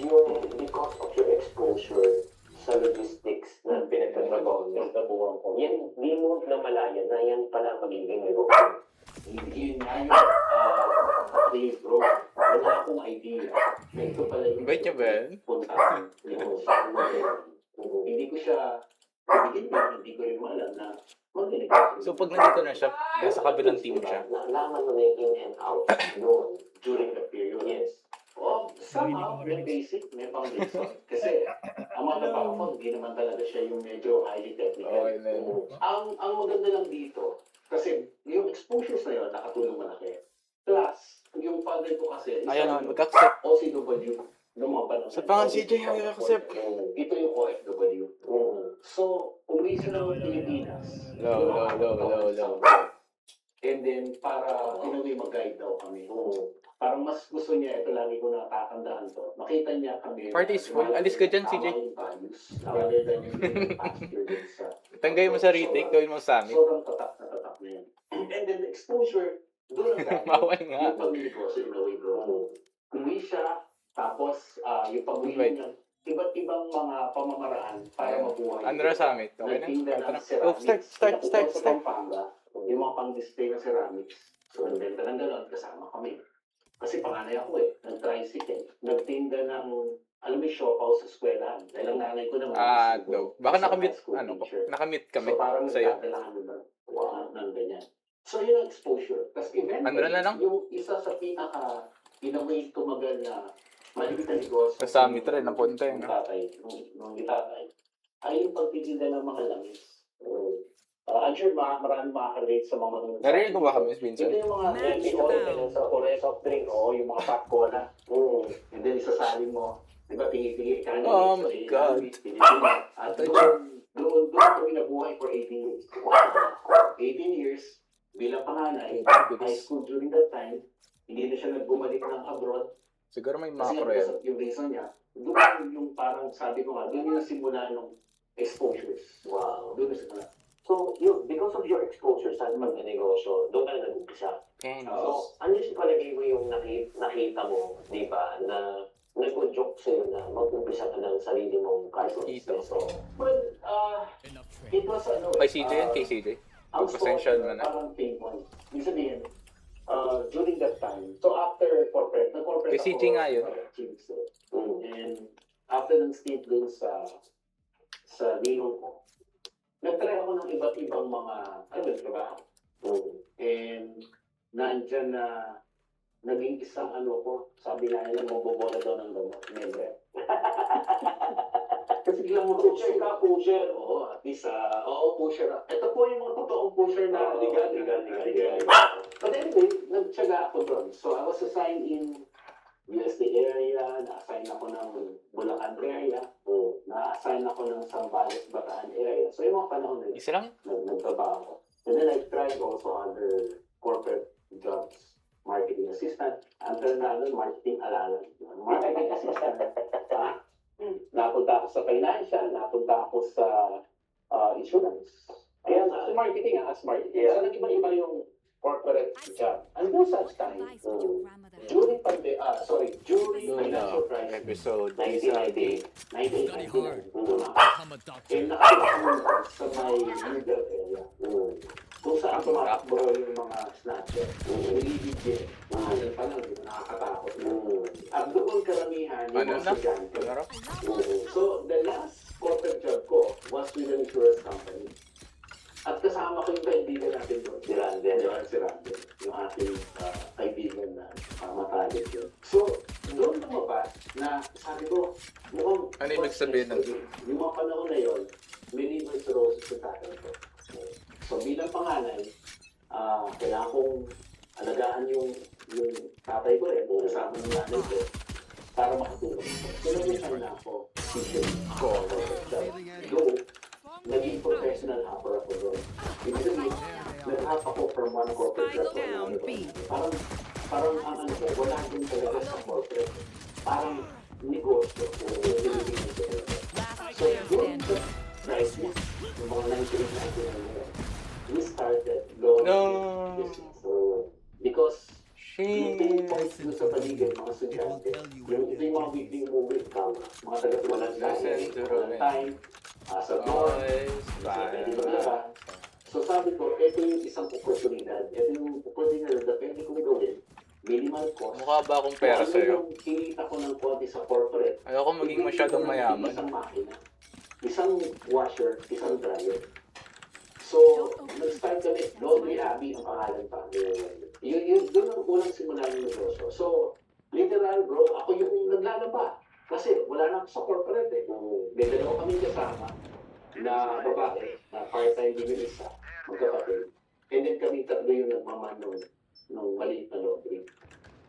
S9: Yung because of your exposure sa logistics na pinagtatrabaho ng tabuhan ko, yan, di mo namalayan na yan pala magiging negosyo. Yun nga yun, please bro, wala akong idea. Ito pala yung
S1: Bait niya ba yan?
S9: puntahan. Hindi ko siya, hindi ko rin alam na mag-negosyo.
S1: So pag nandito na siya, nasa kabilang team siya.
S9: Nalaman mo na yung in and out noon during the period. Yes. Oh, somehow, may basic, may foundation. Kasi, ang mga trabaho ko, hindi naman talaga siya yung medyo highly technical.
S1: Okay na yun.
S9: Ang maganda lang dito, kasi yung exposures na yun, nakatulong malaki. Plus, yung father ko kasi,
S1: Ayaw naman, mag-accept.
S9: OCW, noong mga panahon.
S1: Sa pangan CJ, ayaw mag-accept.
S9: Ito yung OFW. So, umuwi siya ng Pilipinas.
S1: Low.
S9: And then, para pinaway mag-guide daw kami. Parang mas gusto niya, ito lagi ko natatandaan to. Makita niya kami.
S1: Party is full. Alis ka dyan, CJ.
S9: Rather than yung pasture dun sa...
S1: Tanggay mo sa retake, gawin mo sa amin.
S9: Sobrang tatak na yun. And then the exposure, doon ang dahil.
S1: Bawal nga.
S9: Yung pag-negosyo, in a way, bro. Umuwi siya, tapos yung pag-uwi
S1: Right.
S9: niya, iba't ibang mga pamamaraan para mabuhay.
S1: Andra Summit, okay na?
S9: Nagtinda ng
S1: Ito na.
S9: ceramics.
S1: Oh, start.
S9: Napupunta sa Pampanga, yung mga pang-display na ceramics. So, nagbenta ng gano'n, kasama kami. Kasi panganay ako nag-tricycle. Nagtinda ng, alam mo, siopaw sa eskwelahan. Dahil ang nanay ko naman.
S1: No. Baka nakamit, nakamit kami
S9: So, parang
S1: sa'yo.
S9: nagdadalahan ng ganyan. So, yun ang exposure. Tapos eventually,
S1: Andra na lang?
S9: yung isa sa pinaka, in a way, tumagal na maliit na negosyo.
S1: Sa summit rin, napunta yun.
S9: Nung tatay, nung itatay, ay yung pagtitinda ng mga langis. I'm sure marami makaka-relate sa mga manunod.
S1: Narinig mo ba kami,
S9: Ito
S1: Vincent?
S9: yung mga
S4: Match
S9: oil
S4: found.
S9: sa Korea soft drink, yung mga pop cola. And then isasalin mo, di ba, pingi-pingi ka na.
S1: Oh my God.
S9: At doon kami nabuhay for 18 years. 18 years, bilang panganay, high school during that time, hindi na siya nagbumalik ng abroad.
S1: Siguro may
S9: Kasi
S1: macro yan.
S9: yung reason niya, doon yung parang sabi ko nga, doon yung simula ng exposures. Wow. Doon yung simula. So, because of your exposure sa mag-negosyo, doon ka na nag-umpisa. So, ano yung palagay mo yung nakita mo, di ba, na nag-joke sa'yo na mag-umpisa ka ng sarili mong business? So, well, it was
S1: Kay CJ yan, kay CJ.
S9: ang
S1: Pasensya
S9: story,
S1: mo na.
S9: parang pain point. Ibig sabihin, during that time, so after corporate, nag-corporate
S1: Kay CJ nga yun.
S9: And after ng stint dun sa ninong ko, nag-try ako ng iba't ibang mga, trabaho. And nandyan na naging isang ko, sabi nga nila, mabobola daw ng gamot. Never. Kasi biglang mo, pusher ka, pusher. Oo, at least, pusher. Ito po yung mga totoong pusher na legal. But anyway, nagtsaga ako doon. So I was assigned in USD area, na-assign ako ng Bulacan area, na-assign ako ng Zambales, Bataan area. So yung mga panahon na
S1: Isa lang?
S9: nagtrabaho ako. And then I tried also other corporate jobs, marketing assistant, until na marketing alalan. Marketing assistant. Napunta ako sa financial, napunta ako sa insurance. Kaya sa marketing, as marketing. So nag-iba-iba yung corporate job. And those such time, during financial crisis,
S1: Episode
S9: 1998, and nakakita sa may middle area. Kung saan tumatakbo yung mga snatcher, nilibigyan. Ano pa lang, nakakatakot. At doon karamihan yung mga estudyante. So, the last corporate job ko was with an insurance company. At kasama ko yung kaibigan natin doon, si Randel, yung ating kaibigan na matalik yun. So, doon lumabas na sabi ko, mukhang...
S1: Ano ibig sabihin ng...
S9: Yung mga panahon na yun, may liver cirrhosis sa tatay ko. So, bilang panganay, kailangan kong alagaan yung tatay ko kasama ng nanay ko, para makatulong. So, nag-resign na ako. Naging professional hopper ako doon. Ibig sabihin, nag-hop ako from one corporate job to another. Parang ang wala din talaga sa corporate. Parang negosyo. So, doon sa crisis, yung mga 98 we started launching business. So, Because yung
S1: Shit.
S9: points mo sa paligid, mga estudyante, yung mga weekly movie, mga taga-walang time, sa dorm, pwede maglaba. So sabi ko, ito yung isang oportunidad. Ito yung oportunidad na pwede kong gawin. Minimal cost.
S1: Mukha ba akong pera sa'yo?
S9: Yung kinita ko ng konti sa corporate.
S1: Ayoko maging masyadong mayaman.
S9: Isang makina, isang washer, isang dryer. So, nag-start kami, Laundry Abbey ang pangalan pa. Doon ang unang simula ng negosyo. So, literal bro, ako yung naglalaba. Kasi wala na ako sa corporate eh. May dalawa kami kasama na babae, na part-time liminista, magkapatid. And then kami tatlo yung nagmaman nung maliit na laundry.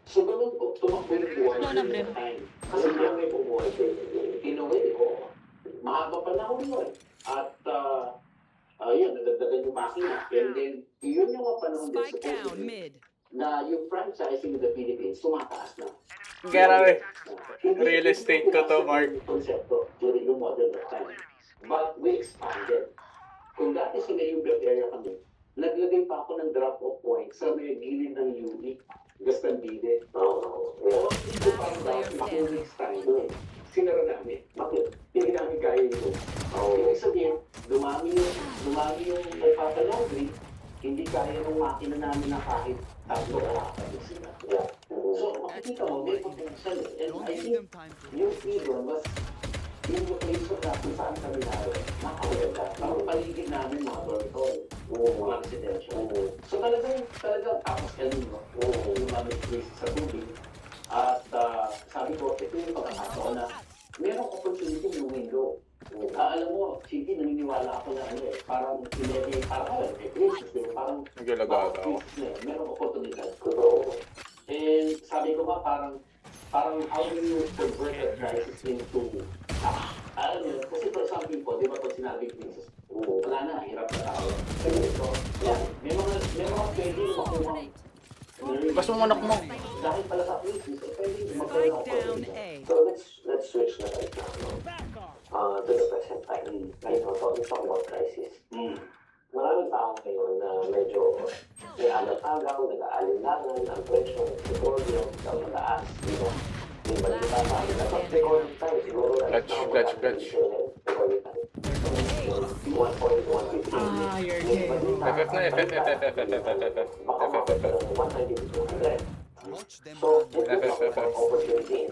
S9: So, ganun ko, tumakbo yung buhay during that time. Kasi may bumuhay ko. In a way, mahaba pa na ako yun. At, yun, nadagdagan yung makina. And then, yun yung mga panahon din supposedly na yung franchising in the Philippines, tumataas na.
S1: Grabe. Real estate ko to, Mark.
S9: Konsepto during the modern time. But we expanded. Kung dati sa Mayubel area kami, naglagay pa ako ng drop-off point sa may gilid ng UP, Gastambide. Ito parang dati, 2 weeks time doon. Sinara namin. Bakit? Hindi namin kaya ito. Ibig sabihin, dumami yung pagpapalaundry, hindi kaya ng makina namin na kahit 3 o 4 sila. So, makikita mo, may potential eh. And I think, yung freedom was yung location na kung saan kami naroon. Nakakaganda. Parang paligid namin mga dormitory. Mga residential. So talagang tapos kanin mo. Yung mga may sa tubig. At sabi ko, ito yung pagkakataon na merong opportunity yung window. Alam mo, sige, naniniwala ako na parang parang
S1: Naglalagada ako.
S9: merong oportunidad. And sabi ko ba, parang how do you convert a crisis into alam mo, kasi for some people, di ba pag sinabi crisis, wala na, hirap na tao. So, yeah, may mga pwede makuha.
S1: Bas mo manok mo.
S9: Dahil pala sa crisis, pwede magkaroon ako.
S6: So let's switch na right now, to the present time. Right now, let's talk about crisis. Maraming tao ngayon na medyo may alat-agaw, nag-aalinlangan, ang presyo, petrolyo, ang mataas, di ba? Di ba kita tayo? Dapat recording tayo, siguro.
S1: Clutch.
S6: 1.150.
S1: FF na, FF.
S6: So, opportunity.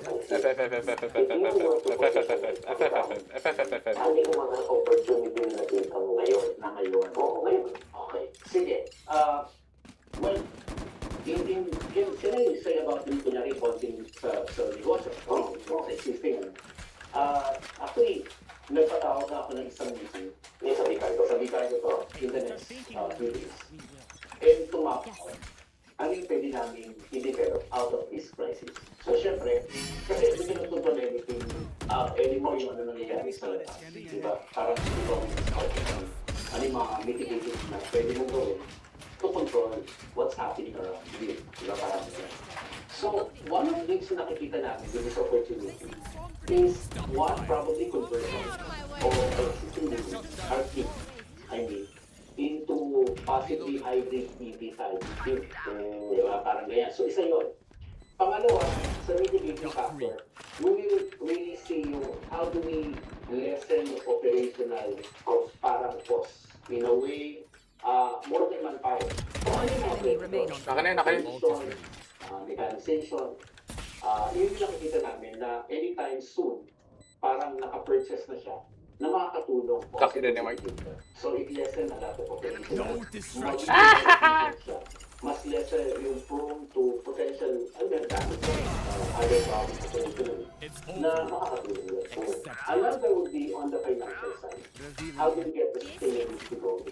S6: Ano yung mga opportunity na nakita mo ngayon? Oo, ngayon.
S9: Okay. Sige. Well, can I say about yung kunyari konting sa negosyo? Sa existing. Actually, nagpatawag na ako ng isang meeting.
S6: Sa Ricardo.
S9: Sa Ricardo to, in the next 2 days. And tumap ako. Ano yung pwede namin i-develop out of this crisis? So, syempre, kasi hindi na control anything anymore yung ano nangyayari sa labas. Diba? Parang hindi ko ano yung mga mitigating na pwede mong gawin to control what's happening around you. Diba? Parang so, one of the things na nakikita namin with this opportunity is one, probably conversion of existing business, RP, into possibly hybrid EV type. Diba? Parang ganyan. So, isa yun. Pangalawa, sa mitigating factor, we will really see how do we lessen the operational cost, parang cost. In a way, more than manpower. Kung ano yung mga mechanization, yun yung nakikita namin na anytime soon, parang naka-purchase na siya na makakatulong po. So it lessen a lot of operational. Mas lesser yung prone to potential damage other problems potentially na makakatulong yun. Another would be on the financial side. How do we get the sustainability going?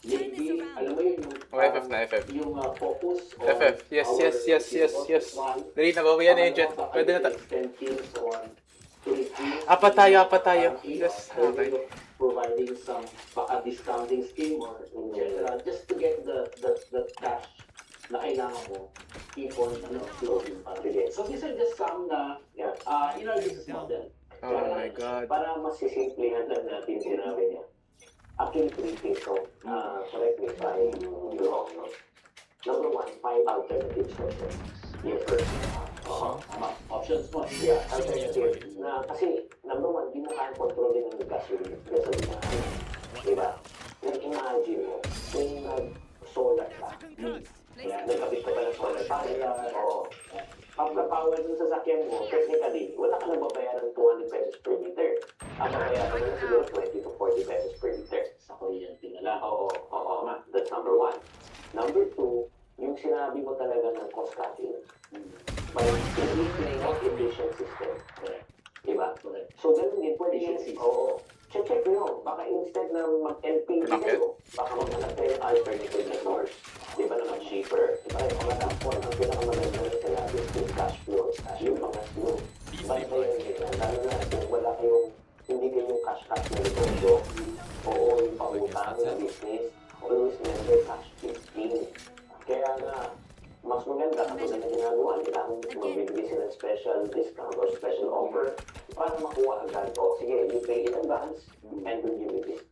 S9: Maybe, alam mo yun yung focus on
S1: FF, yes. Dali na, bawian na yun dyan. Pwede na Apat tayo. Yes, okay.
S9: Providing some discounting scheme or just to get the cash na kailangan mo keep on flowing pa rin. So these are just some na in our business model.
S1: Oh my God.
S6: Para masisimplihan lang natin sinabi niya. Actually, 3 things, correct me if I'm wrong, no? Number one, find alternative sources. Yes, sir.
S9: Options mo.
S6: Yeah, alternative. Na, kasi, number one, di mo kaya kontrolin ng gasolina. Diba? Nag-imagine mo, kung nag-solar ka, nagkabit ka ba ng solar panel, o pagka-power ng sasakyan mo, technically, wala ka nang babayaran ng 200 pesos per liter. Ang babayaran mo na siguro 20 to 40 pesos per liter.
S9: Sa kuryente na lang.
S6: Oo, that's number one. Number two, yung sinabi mo talaga ng cost cutting. May hindi na efficient system. Diba? So, ganun din pwede yun. Oo. Check nyo. Baka instead na mag-LPG kayo, baka maghanap kayo ng alternative na source. Diba naman cheaper? Diba yung mga tapon, ang pinakamaganda na sinabi yung cash flow. Yung mga flow. Ba't ba yun ganyan? Lalo na kung wala kayong, hindi kayong cash na negosyo, oo, yung pangutang na business, always remember cash 15. Kaya nga, mas maganda katulad na ginagawa nila ang magbibigay sila ng special discount or special offer para makuha agad. O sige, you pay in advance and will give you this.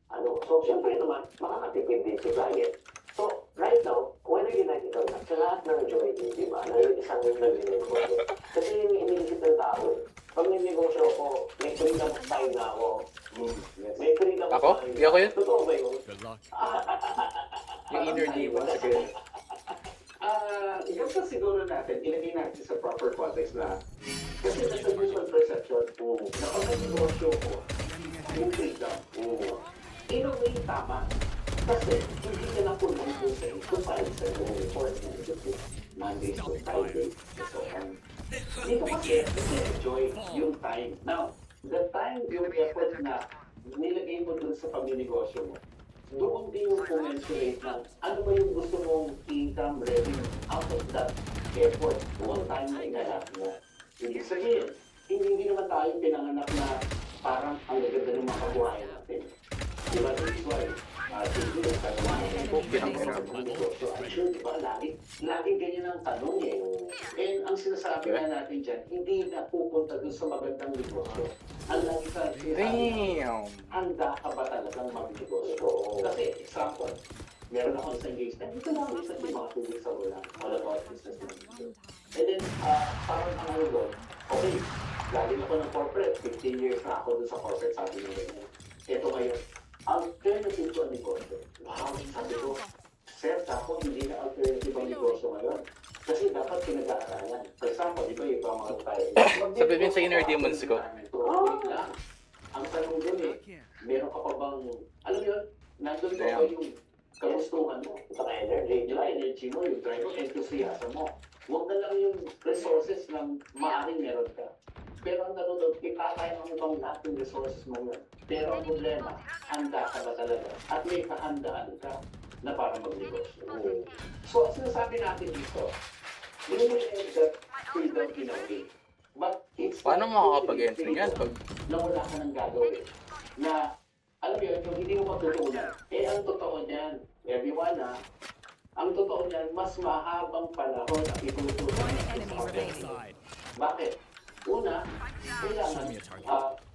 S6: So, syempre naman, makakatipid din si client. So, right now, whether you like it or not, sa lahat ng joining, di ba, na yung isang nag-negosyo. Kasi yung iniisip ng tao, pag may negosyo ako, may freedom of time na ako. May freedom of
S1: Ako?
S6: time.
S1: Hindi ako yun?
S6: Totoo ba yun?
S1: Yung inner demon. Sige.
S9: Ganito siguro natin, ilagay natin sa proper context na kasi nasa usual perception na pag nag-negosyo ko, yung freedom, in a way, tama. Kasi hindi ka na po lang po sa ito para sa report na ito Mondays to Fridays. So, dito kasi, enjoy yung time. Now, the time, yung effort na nilagay mo dun sa pag-negosyo mo, doon din yung commensurate ng ano ba yung gusto mong income revenue out of that effort, one time na inalap mo. Ibig sabihin, hindi naman tayo pinanganak na parang ang gaganda ng mga kabuhayan natin. Diba, this is why, siguro, diba, laging ganyan ang tanong eh. And ang sinasabi na natin dyan, hindi na pupunta dun sa magandang negosyo. Ang lagi sa sinasabi, handa ka ba talagang mag-negosyo? Kasi, example, meron ako sa engagement, ito lang isa yung mga tubig sa ulang, all about business management. And then, parang ang ano doon, okay, galing ako ng corporate, 15 years na ako dun sa corporate, sabi nyo ganyan. Ito ngayon, alternative to a negosyo. Wow, sabi ko, sir, ako hindi na alternative ang negosyo ngayon. Kasi dapat pinag-aaralan. For example, di ba yung mga tayo?
S1: Sabihin sa inner demons ko.
S9: Wait lang. Ang tanong dun eh, meron ka pa bang, alam mo yun, nandun ka ba yung kagustuhan mo,
S6: Saka energy.
S9: yung energy mo, yung drive mo, enthusiasm mo. Huwag na lang yung resources na maaaring meron ka. Pero ang nanonood, ikakaya mo bang lahat yung resources mo yun. Pero ang problema, handa ka ba talaga? At may kahandaan ka na para mag-negosyo. So, ang sinasabi natin dito, you will have that freedom in a way. But it's
S1: Paano makakapag-entry yan?
S9: na wala ka nang gagawin. Na, alam mo yun, yung hindi mo matutunan. Eh, ang totoo niyan, everyone ang totoo niyan, mas mahabang panahon ang itutunan. Bakit? Una, kailangan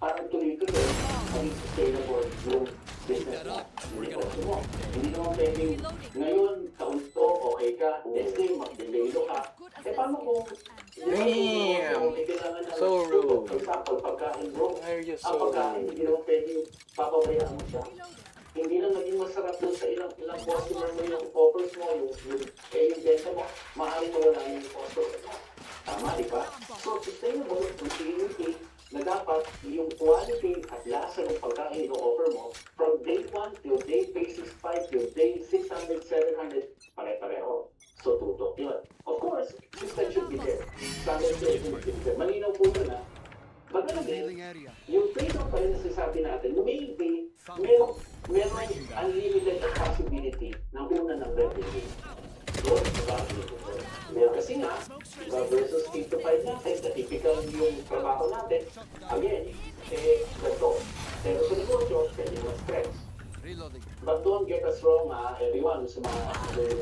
S9: parang tuloy-tuloy maging sustainable yung business mo, yung negosyo mo. Hindi naman pwedeng ngayon, taon to, okay ka, next day, mag-delay ka. Eh, paano kung
S1: Damn! So rude.
S9: For example, pagkain bro,
S1: Why are you
S9: ang
S1: so
S9: pagkain,
S1: rude?
S9: hindi naman pwedeng papabayaan mo siya. Hindi lang maging masarap doon sa ilang customer mo yung offers mo, yung benta mo, maaaring mawala yung customer mo. Tama, di ba? So, sustainable continuity na dapat yung quality at lasa ng pagkain yung offer mo from day 1 till day 365 till day 600, 700, pare-pareho. So, tutok yun. Of course, system should be there. Standard should be there. Malinaw po yun ha. But then again, yung freedom pa rin na sinasabi natin, maybe, merong unlimited possibility ng una ng revenue. Doon, kasi nga, versus 8 to 5 natin, na typical yung trabaho natin, again, ganito. Pero sa negosyo, pwede mo stress. But don't get us wrong, everyone, sa mga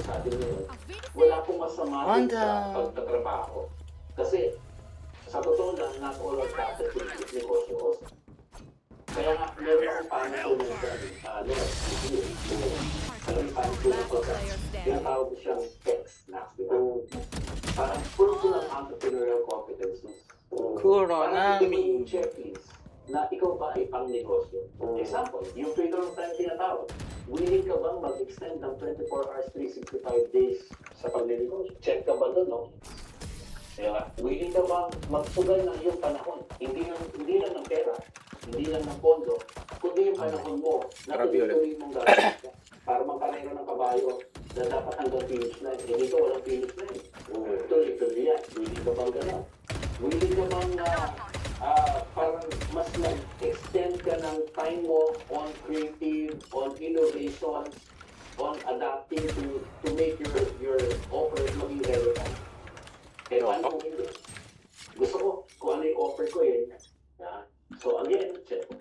S9: sa atin ngayon, wala pong masama sa pagtatrabaho. Kasi, sa totoo lang, not all of that is negosyo. Kaya nga, meron akong panasunan sa alam mo, paano ko sa tinatawag ko siyang text na parang full ng entrepreneurial competencies.
S1: Kuronami.
S9: Parang yung checklist na ikaw ba ay pang negosyo. Example, yung freedom of time tinatawag. Willing ka bang mag-extend ng 24 hours, 365 days sa pagnegosyo? Check ka ba doon, no? Diba? Willing ka bang magsugal ng iyong panahon? Hindi lang ng pera, hindi lang ng pondo, kundi yung panahon mo na tuloy mong gagawin. Para magkarera ng kabayo na dapat hanggang finish line. Eh, dito walang finish line. Tuloy-tuloy yan. Willing ka bang gano'n? Willing ka bang parang mas mag-extend ka ng time mo on creative, on innovation, on adapting to make your offer maging relevant. Eh, paano kung hindi? Gusto ko, kung ano yung offer ko yun. So, again, check ko.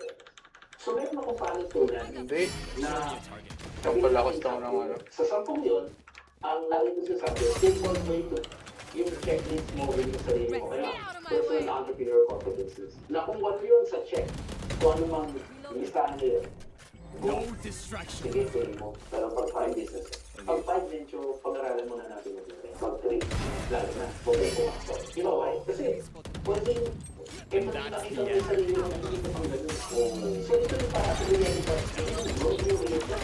S9: So, meron akong panutunan
S1: Hindi.
S9: na
S1: Kapal ako sa ng ano.
S9: sa 10 yun, ang lagi ko sinasabi, simple way to yung checklist mo rin yung sarili mo. Kaya, personal entrepreneur competencies. Na kung ano yun sa check, kung ano mang listahan nila. No distraction. Sige, pwede mo. Pero pag 5 business, pag 5 medyo pag-aralan muna natin yung pag 3. Lalo na, pwede po ako. You know why? Kasi, pwedeng, pag nakita mo yung sarili mo, nakikita pang gano'n. So, ito yung para sa liyan ito. Growth yung religion.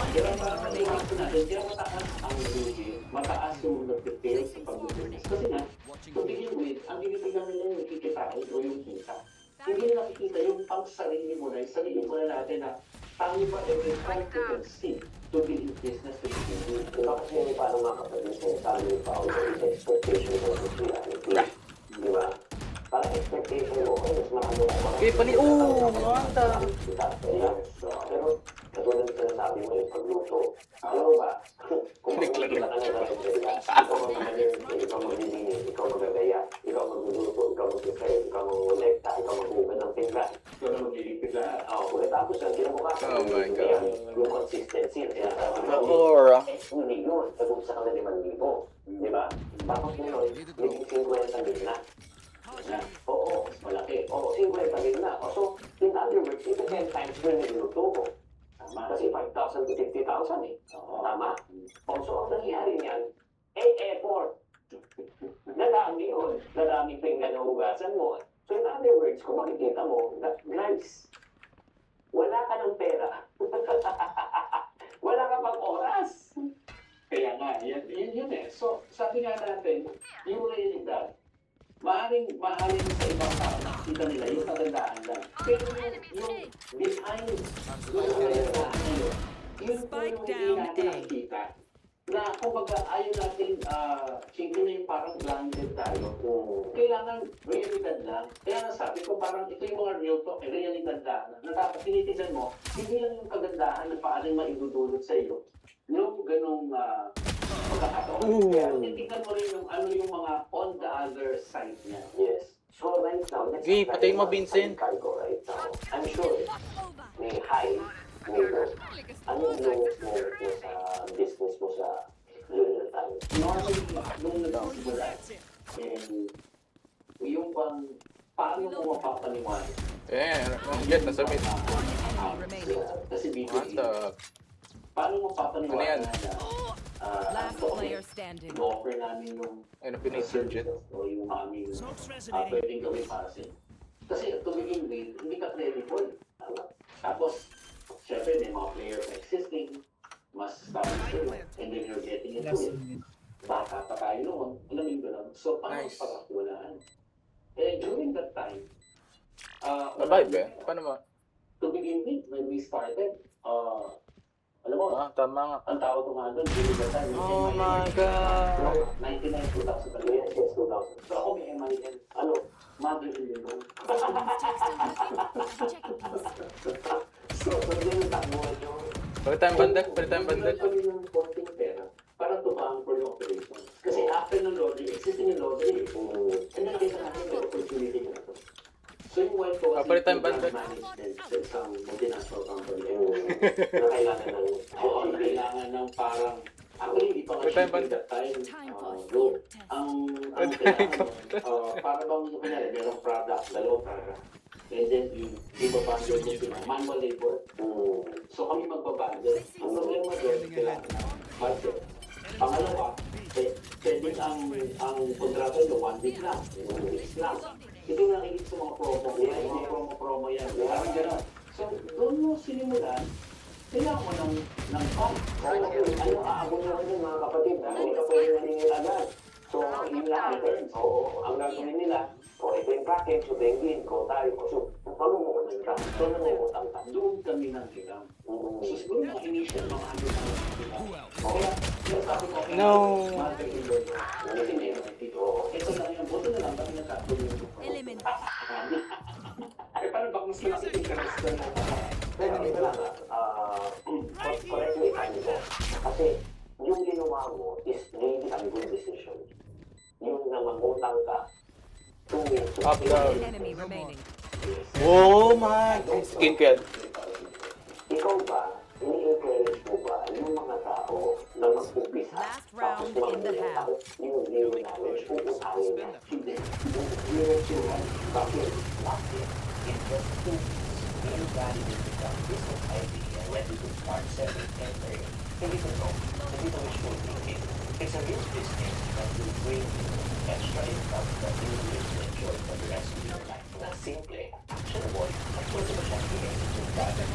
S9: Kaya parang kalimutan ko natin, kaya mataas ang religion, mataas yung nag-prepare sa pag-business. Kasi nga, to begin with, ang binibigyan nila yung kikitain o yung kita. Hindi nakikita yung pang sarili mo na, yung sarili mo na natin na tayo ba every competency to be in business to be in business. Diba kasi yung parang makapag-business yung sabi pa o yung expectation mo sa reality. Diba? Parang expectation mo, mas marami ako.
S1: Okay, manta.
S9: Pero, katulad ng sinasabi mo yung pagluto. Alam mo ba, kung magluto ka na ng ikaw mag-manager, ikaw maglilinis, ikaw magagaya, ikaw magluluto, ikaw mag-prepare, ikaw mag-molekta, ikaw mag-uban ng timpla, ikaw na maglilipid lahat. Pagkatapos yan, kinabukasan.
S1: Oh my God.
S9: Yung consistency, yung sinasabi mo.
S1: Nakora.
S9: Hindi yun, sagot sa kanila 5,000. Di ba? Tapos ngayon, naging 50,000 na. Oo, malaki. Oo, 50,000 na. So, in other words, ito 10 times mo yung nagluto ko. Tama. Kasi 5,000 to 50,000 eh. Tama. Also, ang nangyari niyan, effort. Nadami yun. Nadami pa yung nanuhugasan mo. So, in other words, kung makikita mo, guys, wala ka ng pera. Wala ka pang oras. Kaya nga, yan eh. So, sabi nga natin, yung realidad, maaaring sa ibang tao, nakikita nila yung kagandaan lang. Pero yung behind, yung kagandaan nyo, yun po yung hindi natin nakikita. Na kumbaga ayaw natin, sige na yung parang blinded tayo. Kailangan realidad lang. Kaya nasabi ko parang ito yung mga real talk, realidad lang. Na dapat tinitignan mo, hindi lang yung kagandahan na paano maidudulot sa iyo. Yung ganong pagkakataon. Kaya tinitignan mo rin yung ano yung mga on the other side niya. Yes. So right now,
S1: Okay, patay mo, Vincent.
S9: Right now, I'm sure may high, may low. Ano yung lowest mo sa business mo sa lunar time? Normally, nung nagsisimula, yung bang, paano mo mapapaniwala?
S1: Get nasa mid.
S9: Kasi video,
S1: Manta.
S9: paano mo mapapaniwala
S1: Ano yan?
S4: Last player standing.
S9: i-offer namin yung
S1: Ano, pinag-surgeon.
S9: o yung aming pwedeng gawin para sa inyo. Kasi to begin with, hindi ka credible. Tapos, syempre may mga players na existing, mas established kayo, and then you're getting into it. Bata pa tayo noon, alam mo yung gano'n. So, paano
S1: Nice.
S9: pagkakulaan? Eh, during that time,
S1: Nabibe eh. Paano mo?
S9: to begin with, when we started, alam mo,
S1: Tama nga.
S9: ang tao tumahal doon, during that time,
S1: Oh my God.
S9: 99, 2000 talaga yan, since 2000. So ako may MIN, mother-in-law doon. So, pag yung takbo nyo,
S1: Palitan bandag, palitan bandag.
S9: kami ng konting pera para tumahan for yung operation. Kasi after ng laundry, existing yung laundry. And nakita natin may opportunity na to. So yung wife ko kasi
S1: Palitan bandag.
S9: management sa isang multinational company na kailangan ng parang actually hindi pa nga
S1: Palitan
S9: shipping
S1: bandag.
S9: that time.
S4: Time for
S9: Bro, ang kailangan para bang kunyari merong product, dalawang product. And then i-babundle mo sila, manual labor. So kami magbabundle. Ang problema doon, kailangan na budget.
S6: Pangalawa, pwede ang kontrata nyo 1 week lang, 1 week lang. Ito yung nakikita sa mga promo, mga promo yan. Parang gano'n. So, doon mo sinimulan, kailangan mo ng pump. Ano, aabot mo rin mga kapatid, hindi ka pwede maningil agad. So, yun lang ang terms. Oo, ang gagawin nila, ito yung package, ito yung win, kung tayo, so, mamumukunan ka. So, namumutang ka. Doon kami nang hiram. So, siguro mga initial, mga ano na kaya, sabi ko,
S1: No.
S6: hindi naman dito. Ito lang yung buto na lang, bakit nagkatuloy yung
S4: Element.
S6: paano ba kung sila sa interest na ito lang, correct me if I'm wrong. Kasi, yung ginawa mo is really a good decision. Yung na mangutang ka, to win, to
S1: Up down.
S4: Enemy remaining.
S1: Oh my. Skin kill.
S6: Ikaw ba, ini-encourage mo ba yung mga tao na mag-umpisa?
S4: Last round in the half.
S6: Yung zero knowledge, uutangin na. Hindi. Zero children. Bakit? Bakit?
S8: It was too very valuable to come business idea ready to start selling entering. Hindi ko know. Hindi ko wishful thinking. It's a real business that will bring extra income that you will live to enjoy for the rest of your life. Na simple, actionable, at pwede mo siyang i-execute agad.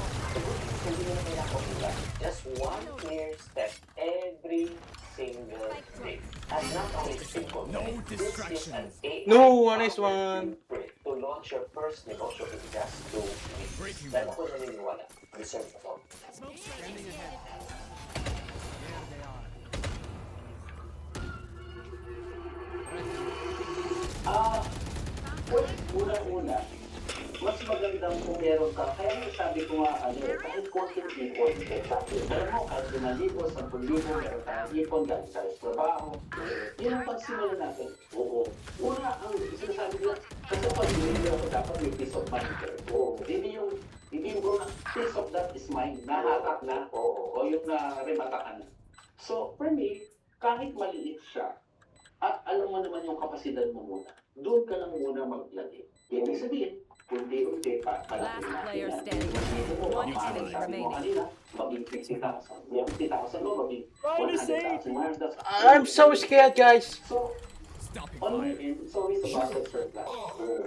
S8: Hindi mo na kailangan kumilan. Just one clear step every single day. And not only simple, this is an 8
S1: No, nice one.
S8: to launch your first negosyo in just 2 weeks. Dahil ako naniniwala, deserve mo.
S6: Una-una, mas magandang kung meron ka. Kaya nga sabi ko nga, kahit konting ipon, alam mo, kahit 5,000, 10,000, meron tayong ipon, dahil sa trabaho. Yun ang pagsimula natin. Oo. Una, ang sinasabi nila, kasi pag binili ako, dapat may peace of mind. Oo. Hindi yung bro na, peace of that is mine, nahatak na, o yung na-rematakan na. So, for me, kahit maliit siya, at alam mo naman yung kapasidad mo muna, doon ka lang muna maglagay. Ibig sabihin, unti-unti pa.
S4: Last player standing. One enemy remaining.
S6: Maging 50,000. Yung 50,000 mo, maging 100,000.
S1: I'm so scared, guys.
S6: So, on my end, it's always about the surplus.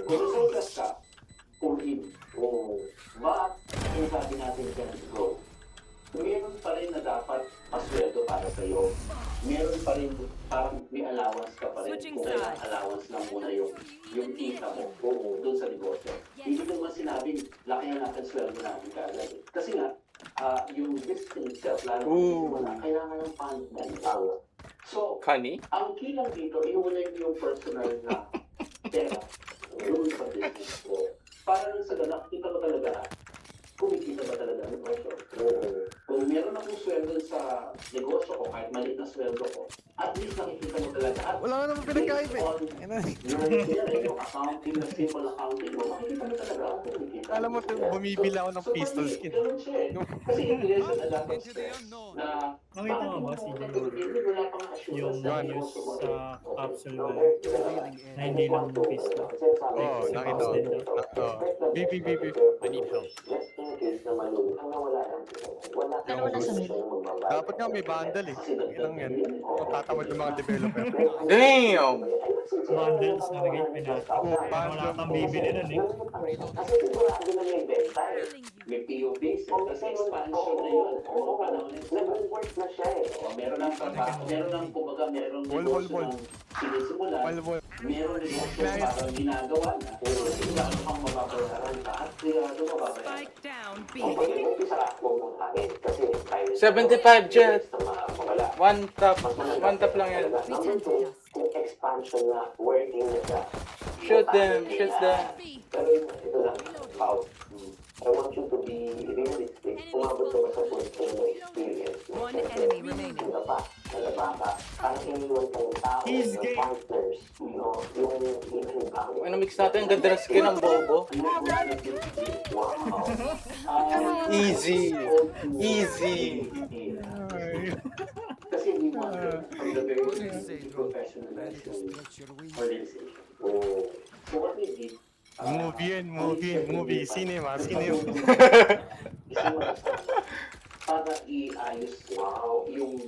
S6: Kung sa surplus ka, pull in. But, yung sabi natin dyan, go. Meron pa rin na dapat pasweldo para sa'yo. Meron pa rin, parang may allowance ka pa rin.
S4: Switching
S6: Kung kailangan
S4: sides.
S6: allowance lang muna yung kita mo. Oo, doon sa negosyo. Hindi naman sinabing, laki na natin sweldo natin kagad. Kasi nga, yung business itself, lalo na kailangan ng fundment. So,
S1: Kani?
S6: ang key lang dito, iunin yung personal na pera. Doon sa business mo. Para lang sa ganap, kita mo talaga, kumikita ba talaga ang negosyo? Kung meron akong sweldo sa negosyo ko, kahit maliit na sweldo ko, at least nakikita mo talaga. At
S2: Wala ka naman pinagkaiba eh.
S6: yung accounting, na simple accounting mo, makikita mo talaga ako kumikita.
S2: Alam mo, bumibili ako ng pistol skin.
S6: Ganun siya eh. Kasi yung lesson na dapat stress na
S5: Nakita mo ba si
S6: wala pang
S5: yung
S6: assurance
S5: news sa capsule na
S6: na
S5: hindi lang pistol?
S2: Oo, nakita ko. BP.
S6: I need help. Just in case na malulog, ang nawala lang. Wala kang
S2: Dapat nga may bundle eh. Ilang yan. Tatamad yung mga developer.
S1: Damn.
S5: Bundles na naging pinata.
S2: Oo,
S5: Wala kang bibili nun eh.
S6: Kasi sigurado na may benta eh. May POVs eh. Kasi expansion na yun. Oo, panahon na yun. Nag-work na siya eh. Meron ng trabaho. Meron ng, kumbaga, meron negosyo ng sinisimulan. Meron negosyo parang ginagawa na. Sigurado kang mababayaran ka at sigurado mababayaran.
S4: Spike down. B.
S6: Kung pag-iumpisa ka, huwag mong kanin. Kasi
S1: 75 jet.
S6: Wala.
S1: One tap lang yan.
S6: Number two, kung expansion na, working na siya.
S1: Shoot them, shoot them.
S6: Pero ito lang, about, I want you to be realistic. Umabot ka ba sa point mo experience?
S4: One enemy remaining.
S6: Nagaba ka, ang iniwan kang tao,
S5: He's
S6: your
S5: gay.
S6: partners, yung ibang
S1: Ano mix natin? Ganda ng skin ng bobo. Easy. Easy.
S6: Kasi we want from the very beginning professionalization organization. So what we did,
S2: Movie, cinema.
S6: isang mga
S9: para iayos yung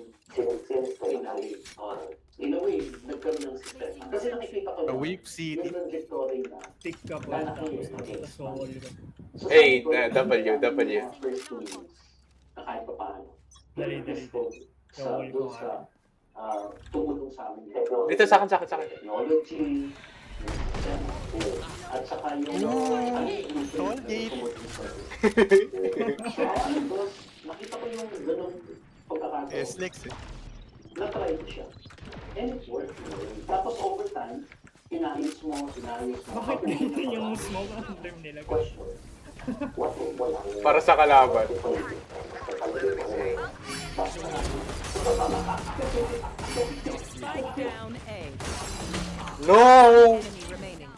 S9: finale. In a way, nagkaroon ng sistema. Kasi nakikita ko naman,
S2: Weep City.
S9: yung trajectory na
S5: Pick up po
S9: Kala ko
S5: tapos
S9: yun.
S5: tapos wall ka.
S9: So,
S1: Hey,
S9: sabi ko,
S1: W.
S9: First 2 minutes, na kahit pa paano.
S5: Dali.
S9: Sa
S5: Wall
S9: doon
S5: ko
S9: sa tumulong sa amin.
S1: Dito sa akin.
S9: Technology, at saka yung
S2: Tollgate.
S9: nakita ko yung ganong pagkakataon.
S2: SLEX eh.
S9: Na-try ko siya. And it worked. Tapos over time, inayos mo.
S5: Bakit ganito yung smoke ang term nila?
S9: Question.
S1: Para sa kalaban.
S4: Spike down A.
S1: No!
S4: Enemy remaining.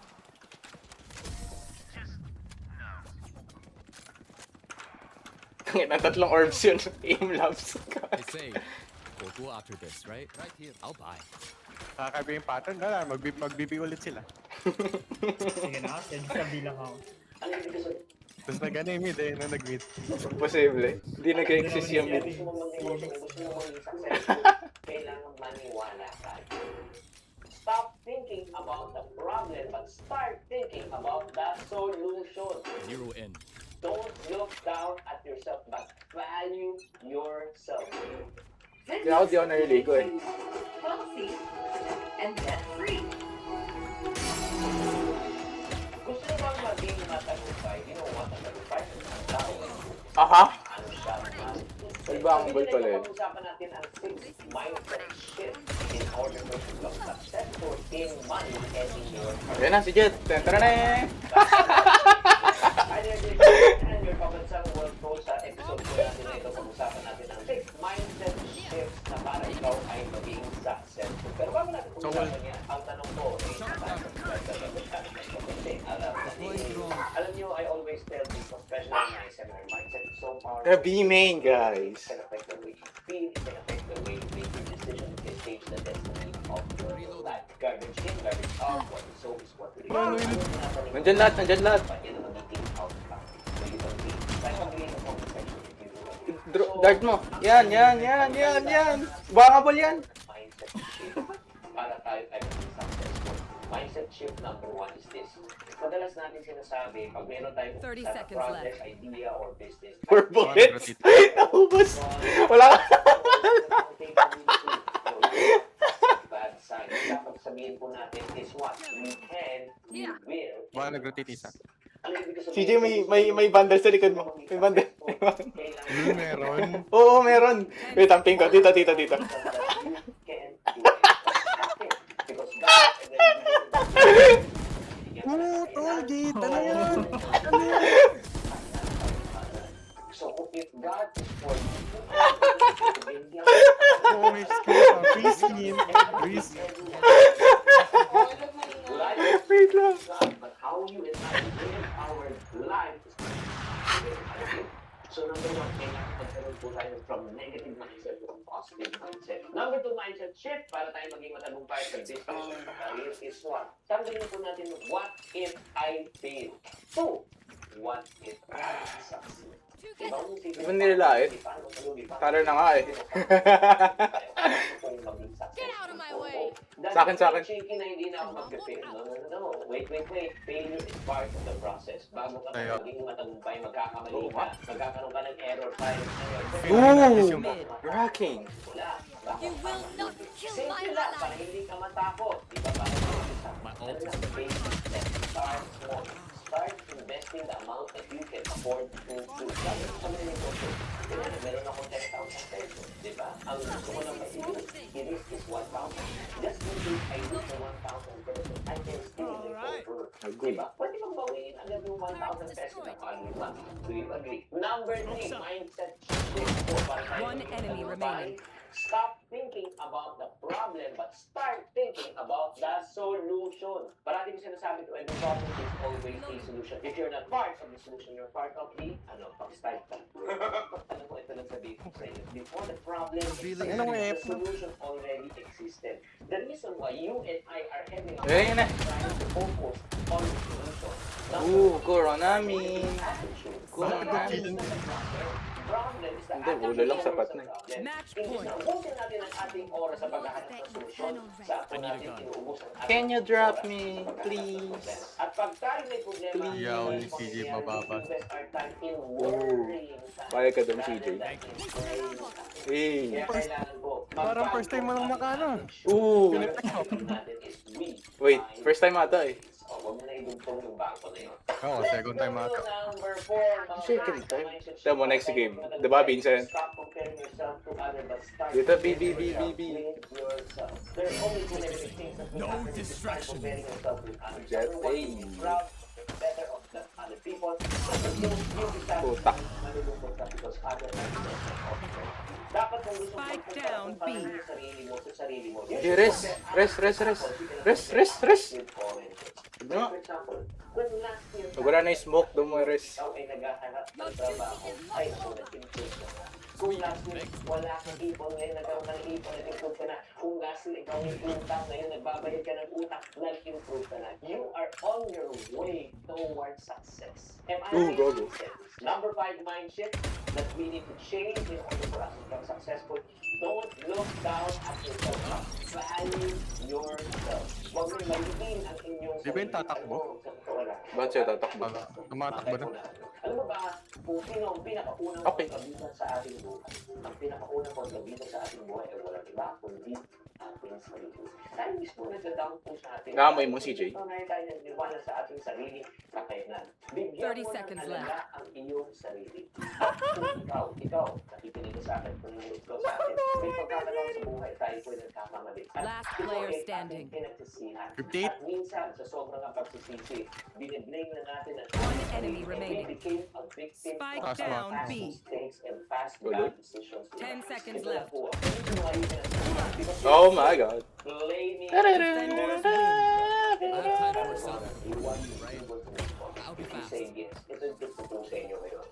S1: Tangina, tatlong orbs yun. Aim labs.
S7: They say, we'll go after this, right? Right here. I'll buy.
S2: Kakaiba yung pattern. Wala, magbibi ulit sila.
S5: Sige na, send sabi lang ako.
S9: Ano yung ibig sabihin?
S2: Tapos nag-ano yung mid eh, na nag-mid.
S1: Posible. Hindi nag-exist yung mid.
S8: Gusto mo mag-emotion, gusto mo maging successful, kailangan maniwala ka. Stop thinking about the problem, but start thinking about the solution.
S7: Zero in.
S8: Don't look down at yourself, but value yourself.
S1: Kaya ako di ako naliligo eh.
S3: Wealthy and debt-free.
S8: Gusto nyo bang maging matagumpay? You know what matagumpay? Ang tao.
S1: Aha!
S8: Ano siya naman?
S1: Iba ang goal pala eh.
S8: Pag-usapan natin ang 6 mindset shift in order to become successful in money and in your career.
S1: Ayan na, si Jet. Tentara na eh.
S8: Hi there, Jake. And your pabansang world pro sa episode po natin na ito. Pag-usapan natin ang 6 mindset shift na para ikaw ay maging successful. Pero bago natin pag-usapan yan, ang tanong ko ay alam niyo, I always tell people, especially in my seminar, mindset is so powerful.
S1: Be main, guys.
S8: It can affect the way you feel, it can affect the way you make your decisions, it can change the destiny of your life. Garbage in, garbage out, what you sow is what you reap.
S1: Nandyan lahat.
S8: But yun ang magiging outcome. So you don't need, like sabihin ng comment section if you do it.
S1: Dart mo. Yan. Bangable yan.
S8: Mindset shift para tayo ay maging successful. Mindset shift number 1 is this. Madalas natin sinasabi, pag meron tayong
S4: 30
S8: sana
S4: seconds
S8: project,
S4: left.
S8: idea, or business.
S1: 4 bullets. Naubos. Wala ka.
S8: Bad sign. Dapat sabihin po natin is what? We can, we will.
S2: Baka nag-rotate isa.
S8: Ano ibig sabihin?
S1: CJ, may bundle sa likod mo. May bundle.
S2: Meron.
S1: Oo, meron. Wait, tamping ko. Dito.
S8: You can do it. Because God, and then
S2: Tollgate. Ano yan?
S8: so if God is for you,
S2: Oh, may skill pa. Please.
S8: life
S1: Wait lang.
S8: God, but how you and I live our life is so number 1, kailangan magkaroon po tayo from negative mindset to positive mindset. Number 2, mindset shift para tayo maging matagumpay sa business or sa career is 1. Sabihin po natin, what if I fail? 2, what if I succeed?
S1: Diba nililait? Color na nga eh.
S4: Get out of my way.
S1: Sa akin.
S8: Shaky na hindi na ako mag-fail. No. Wait. Failure is part of the process. Bago ka
S2: Ayaw.
S8: maging matagumpay, magkakamali ka. Magkakaroon ka ng error file.
S1: Ooh! You're hacking.
S8: Wala.
S4: You will not kill my
S8: Simple lang, para
S4: ally.
S8: hindi ka matakot. Diba para
S7: My ult is
S8: basic step. Start small. Start investing the amount that you can afford to do. Sabi ko sa mga negosyo, meron akong 10,000 pesos. Diba? Ang gusto ko lang i-risk is 1,000. Just in case I lose the 1,000 pesos, I can still recover. Diba? Pwede mong bawiin agad yung 1,000 pesos na following month. Do you agree? Number 3, mindset shift.
S4: One enemy remaining.
S8: Stop thinking about the problem, but start thinking about the solution. Parati ko sinasabi to, every problem is always a solution. If you're not part of the solution, you're part of the, pag-start ka. Ano ko, ito lang sabihin ko sa inyo. Before the problem existed, the solution already existed. The reason why you and I are having a
S1: Ayan na.
S8: trying to focus on the solution.
S1: Ooh, Koronami.
S8: Attitude.
S1: Koronami.
S8: problem is that
S1: Hindi, ulo lang sapat na.
S4: Match
S8: Imbis
S4: point.
S8: na ubusin natin ang ating oras sa paghahanap ng solusyon, saan po natin inuubos ang ating
S1: Can you drop
S8: oras
S1: me,
S8: sa paghahanap ng
S1: please?
S8: problema. At pag tayo may problema,
S1: Please.
S2: Yaw ni CJ mababa.
S8: invest our time in worrying time
S1: Kaya ka dun,
S8: rather
S1: CJ.
S8: than in praying time.
S1: Eh.
S8: Kaya kailangan po,
S2: Parang first time mo lang makano.
S1: Ooh.
S8: natin is we
S1: Wait,
S8: find
S1: first time ata eh.
S8: So, huwag mo na idugtong yung bangko na yun.
S2: Oo, second time ata.
S8: Number 4, mga
S1: Second
S8: friends,
S1: time?
S8: mindset shift.
S1: Tama mo, next game. Diba, Vincent?
S8: Stop comparing yourself to others, but start
S1: Dito,
S8: comparing
S1: B.
S8: yourself with yourself. There are only two negative things that will happen if you start comparing yourself with others.
S1: Jet
S8: Number one,
S1: A.
S8: you'll be proud, better off than other people. Number two, you'll be sad.
S1: Puta.
S8: Malulungkot ka because others are better off. Dapat kung gusto mo
S4: Spike
S8: magkumpara
S4: down, B.
S8: yung sarili mo sa sarili mo. you
S1: Okay,
S8: should
S1: rest.
S8: compare
S1: Rest,
S8: others
S1: rest, rest.
S8: with
S1: Rest, rest, rest.
S8: with foreign.
S1: Ano nga?
S8: For example, when last year
S1: Wala na yung smoke, doon mo rest.
S8: ikaw ay naghahanap ng trabaho, ay ako nag-improve ka na. Kung last year wala kang ipon, ngayon nagkaroon ka ng ipon, nag-improve ka na. Kung last year ikaw may utang, ngayon nagbabayad ka ng utang, nag-improve ka na. You are on your way towards success. Am I
S1: Ooh,
S8: making
S1: gogo.
S8: sense? Number 5 mind shift that we need to change in order for us to become successful. Don't look down at yourself. Value yourself. Huwag mo malitin ang inyong
S2: Di ba yung tatakbo?
S8: Sa totoo lang.
S1: Bakit siya tatakbo?
S2: Tumatakbo na.
S8: Alam mo ba kung sino ang pinakaunang
S1: Okay.
S8: pagkabitan sa ating buhay? Ang pinakaunang pagkabitan sa ating buhay ay walang iba kundi ating sarili. Tayo mismo nagda-down po sa ating
S1: Naamoy mo, CJ?
S8: Tunay tayo nagdiwala sa ating sarili kakainan. Bigyan
S4: 30
S8: mo ng
S4: seconds
S8: alaga ang iyong sarili. At kung ikaw, nakikinig ka sa akin, panunood ka sa akin, may pagkakataon sa buhay tayo po ay nagkakamali. At
S4: Last
S8: ito
S4: player
S8: ay ating
S4: standing.
S8: pinagsisihan.
S2: 58.
S8: At minsan, sa sobrang pagsisisi, biniblame na natin ang
S4: One enemy remaining.
S8: We became a victim
S4: Spike
S8: of
S2: down,
S8: past
S4: B.
S8: mistakes and past
S1: Wala.
S8: bad decisions.
S4: 10 seconds
S8: Ito na
S4: left.
S8: po. Ito na yung sinasabi. Because
S1: Oh my God.
S8: blaming
S4: Defenders win.
S7: I have time for some.
S8: you want to be able to respond.
S7: I'll be
S8: If you
S7: fast.
S8: say yes, ito yung gusto ko sa inyo ngayon.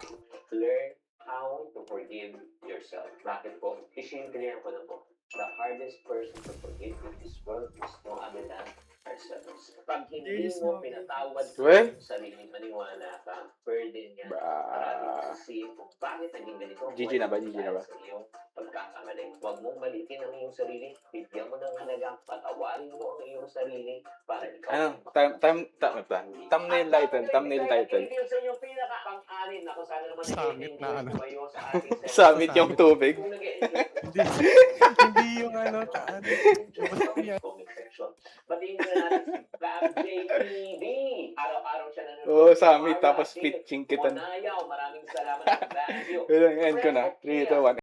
S8: Learn how to forgive yourself. Bakit po? Isincriyan ko na po. The hardest person to forgive in this world is no other than ourselves. Pag hindi mo pinatawad
S1: Well?
S8: yung sarili, maniwala ka, burden yan.
S1: Bra.
S8: Maraming sisihin kung bakit naging ganito.
S1: GG na ba? GG na ba?
S8: Sa iyong pagkakamali. Huwag mong balitin ang iyong sarili. Bigyan mo ng halaga. Patawarin mo ang iyong sarili para ikaw.
S1: Ano? Thumbnail title.
S8: Sa inyong pinaka-pang-anin. Ako sana naman
S2: Summit na ano.
S8: tumayo sa ating
S1: Summit yung tubig.
S8: Kung nag-e-enjoy
S2: Hindi, hindi yung ano,
S8: comment section. Batiin na natin si Fab JTV. Araw-araw siya nanonood.
S1: Oh, summit tapos pitching kita.
S8: Monayaw, maraming salamat. Thank you.
S1: End ko na. 3, 2, 1.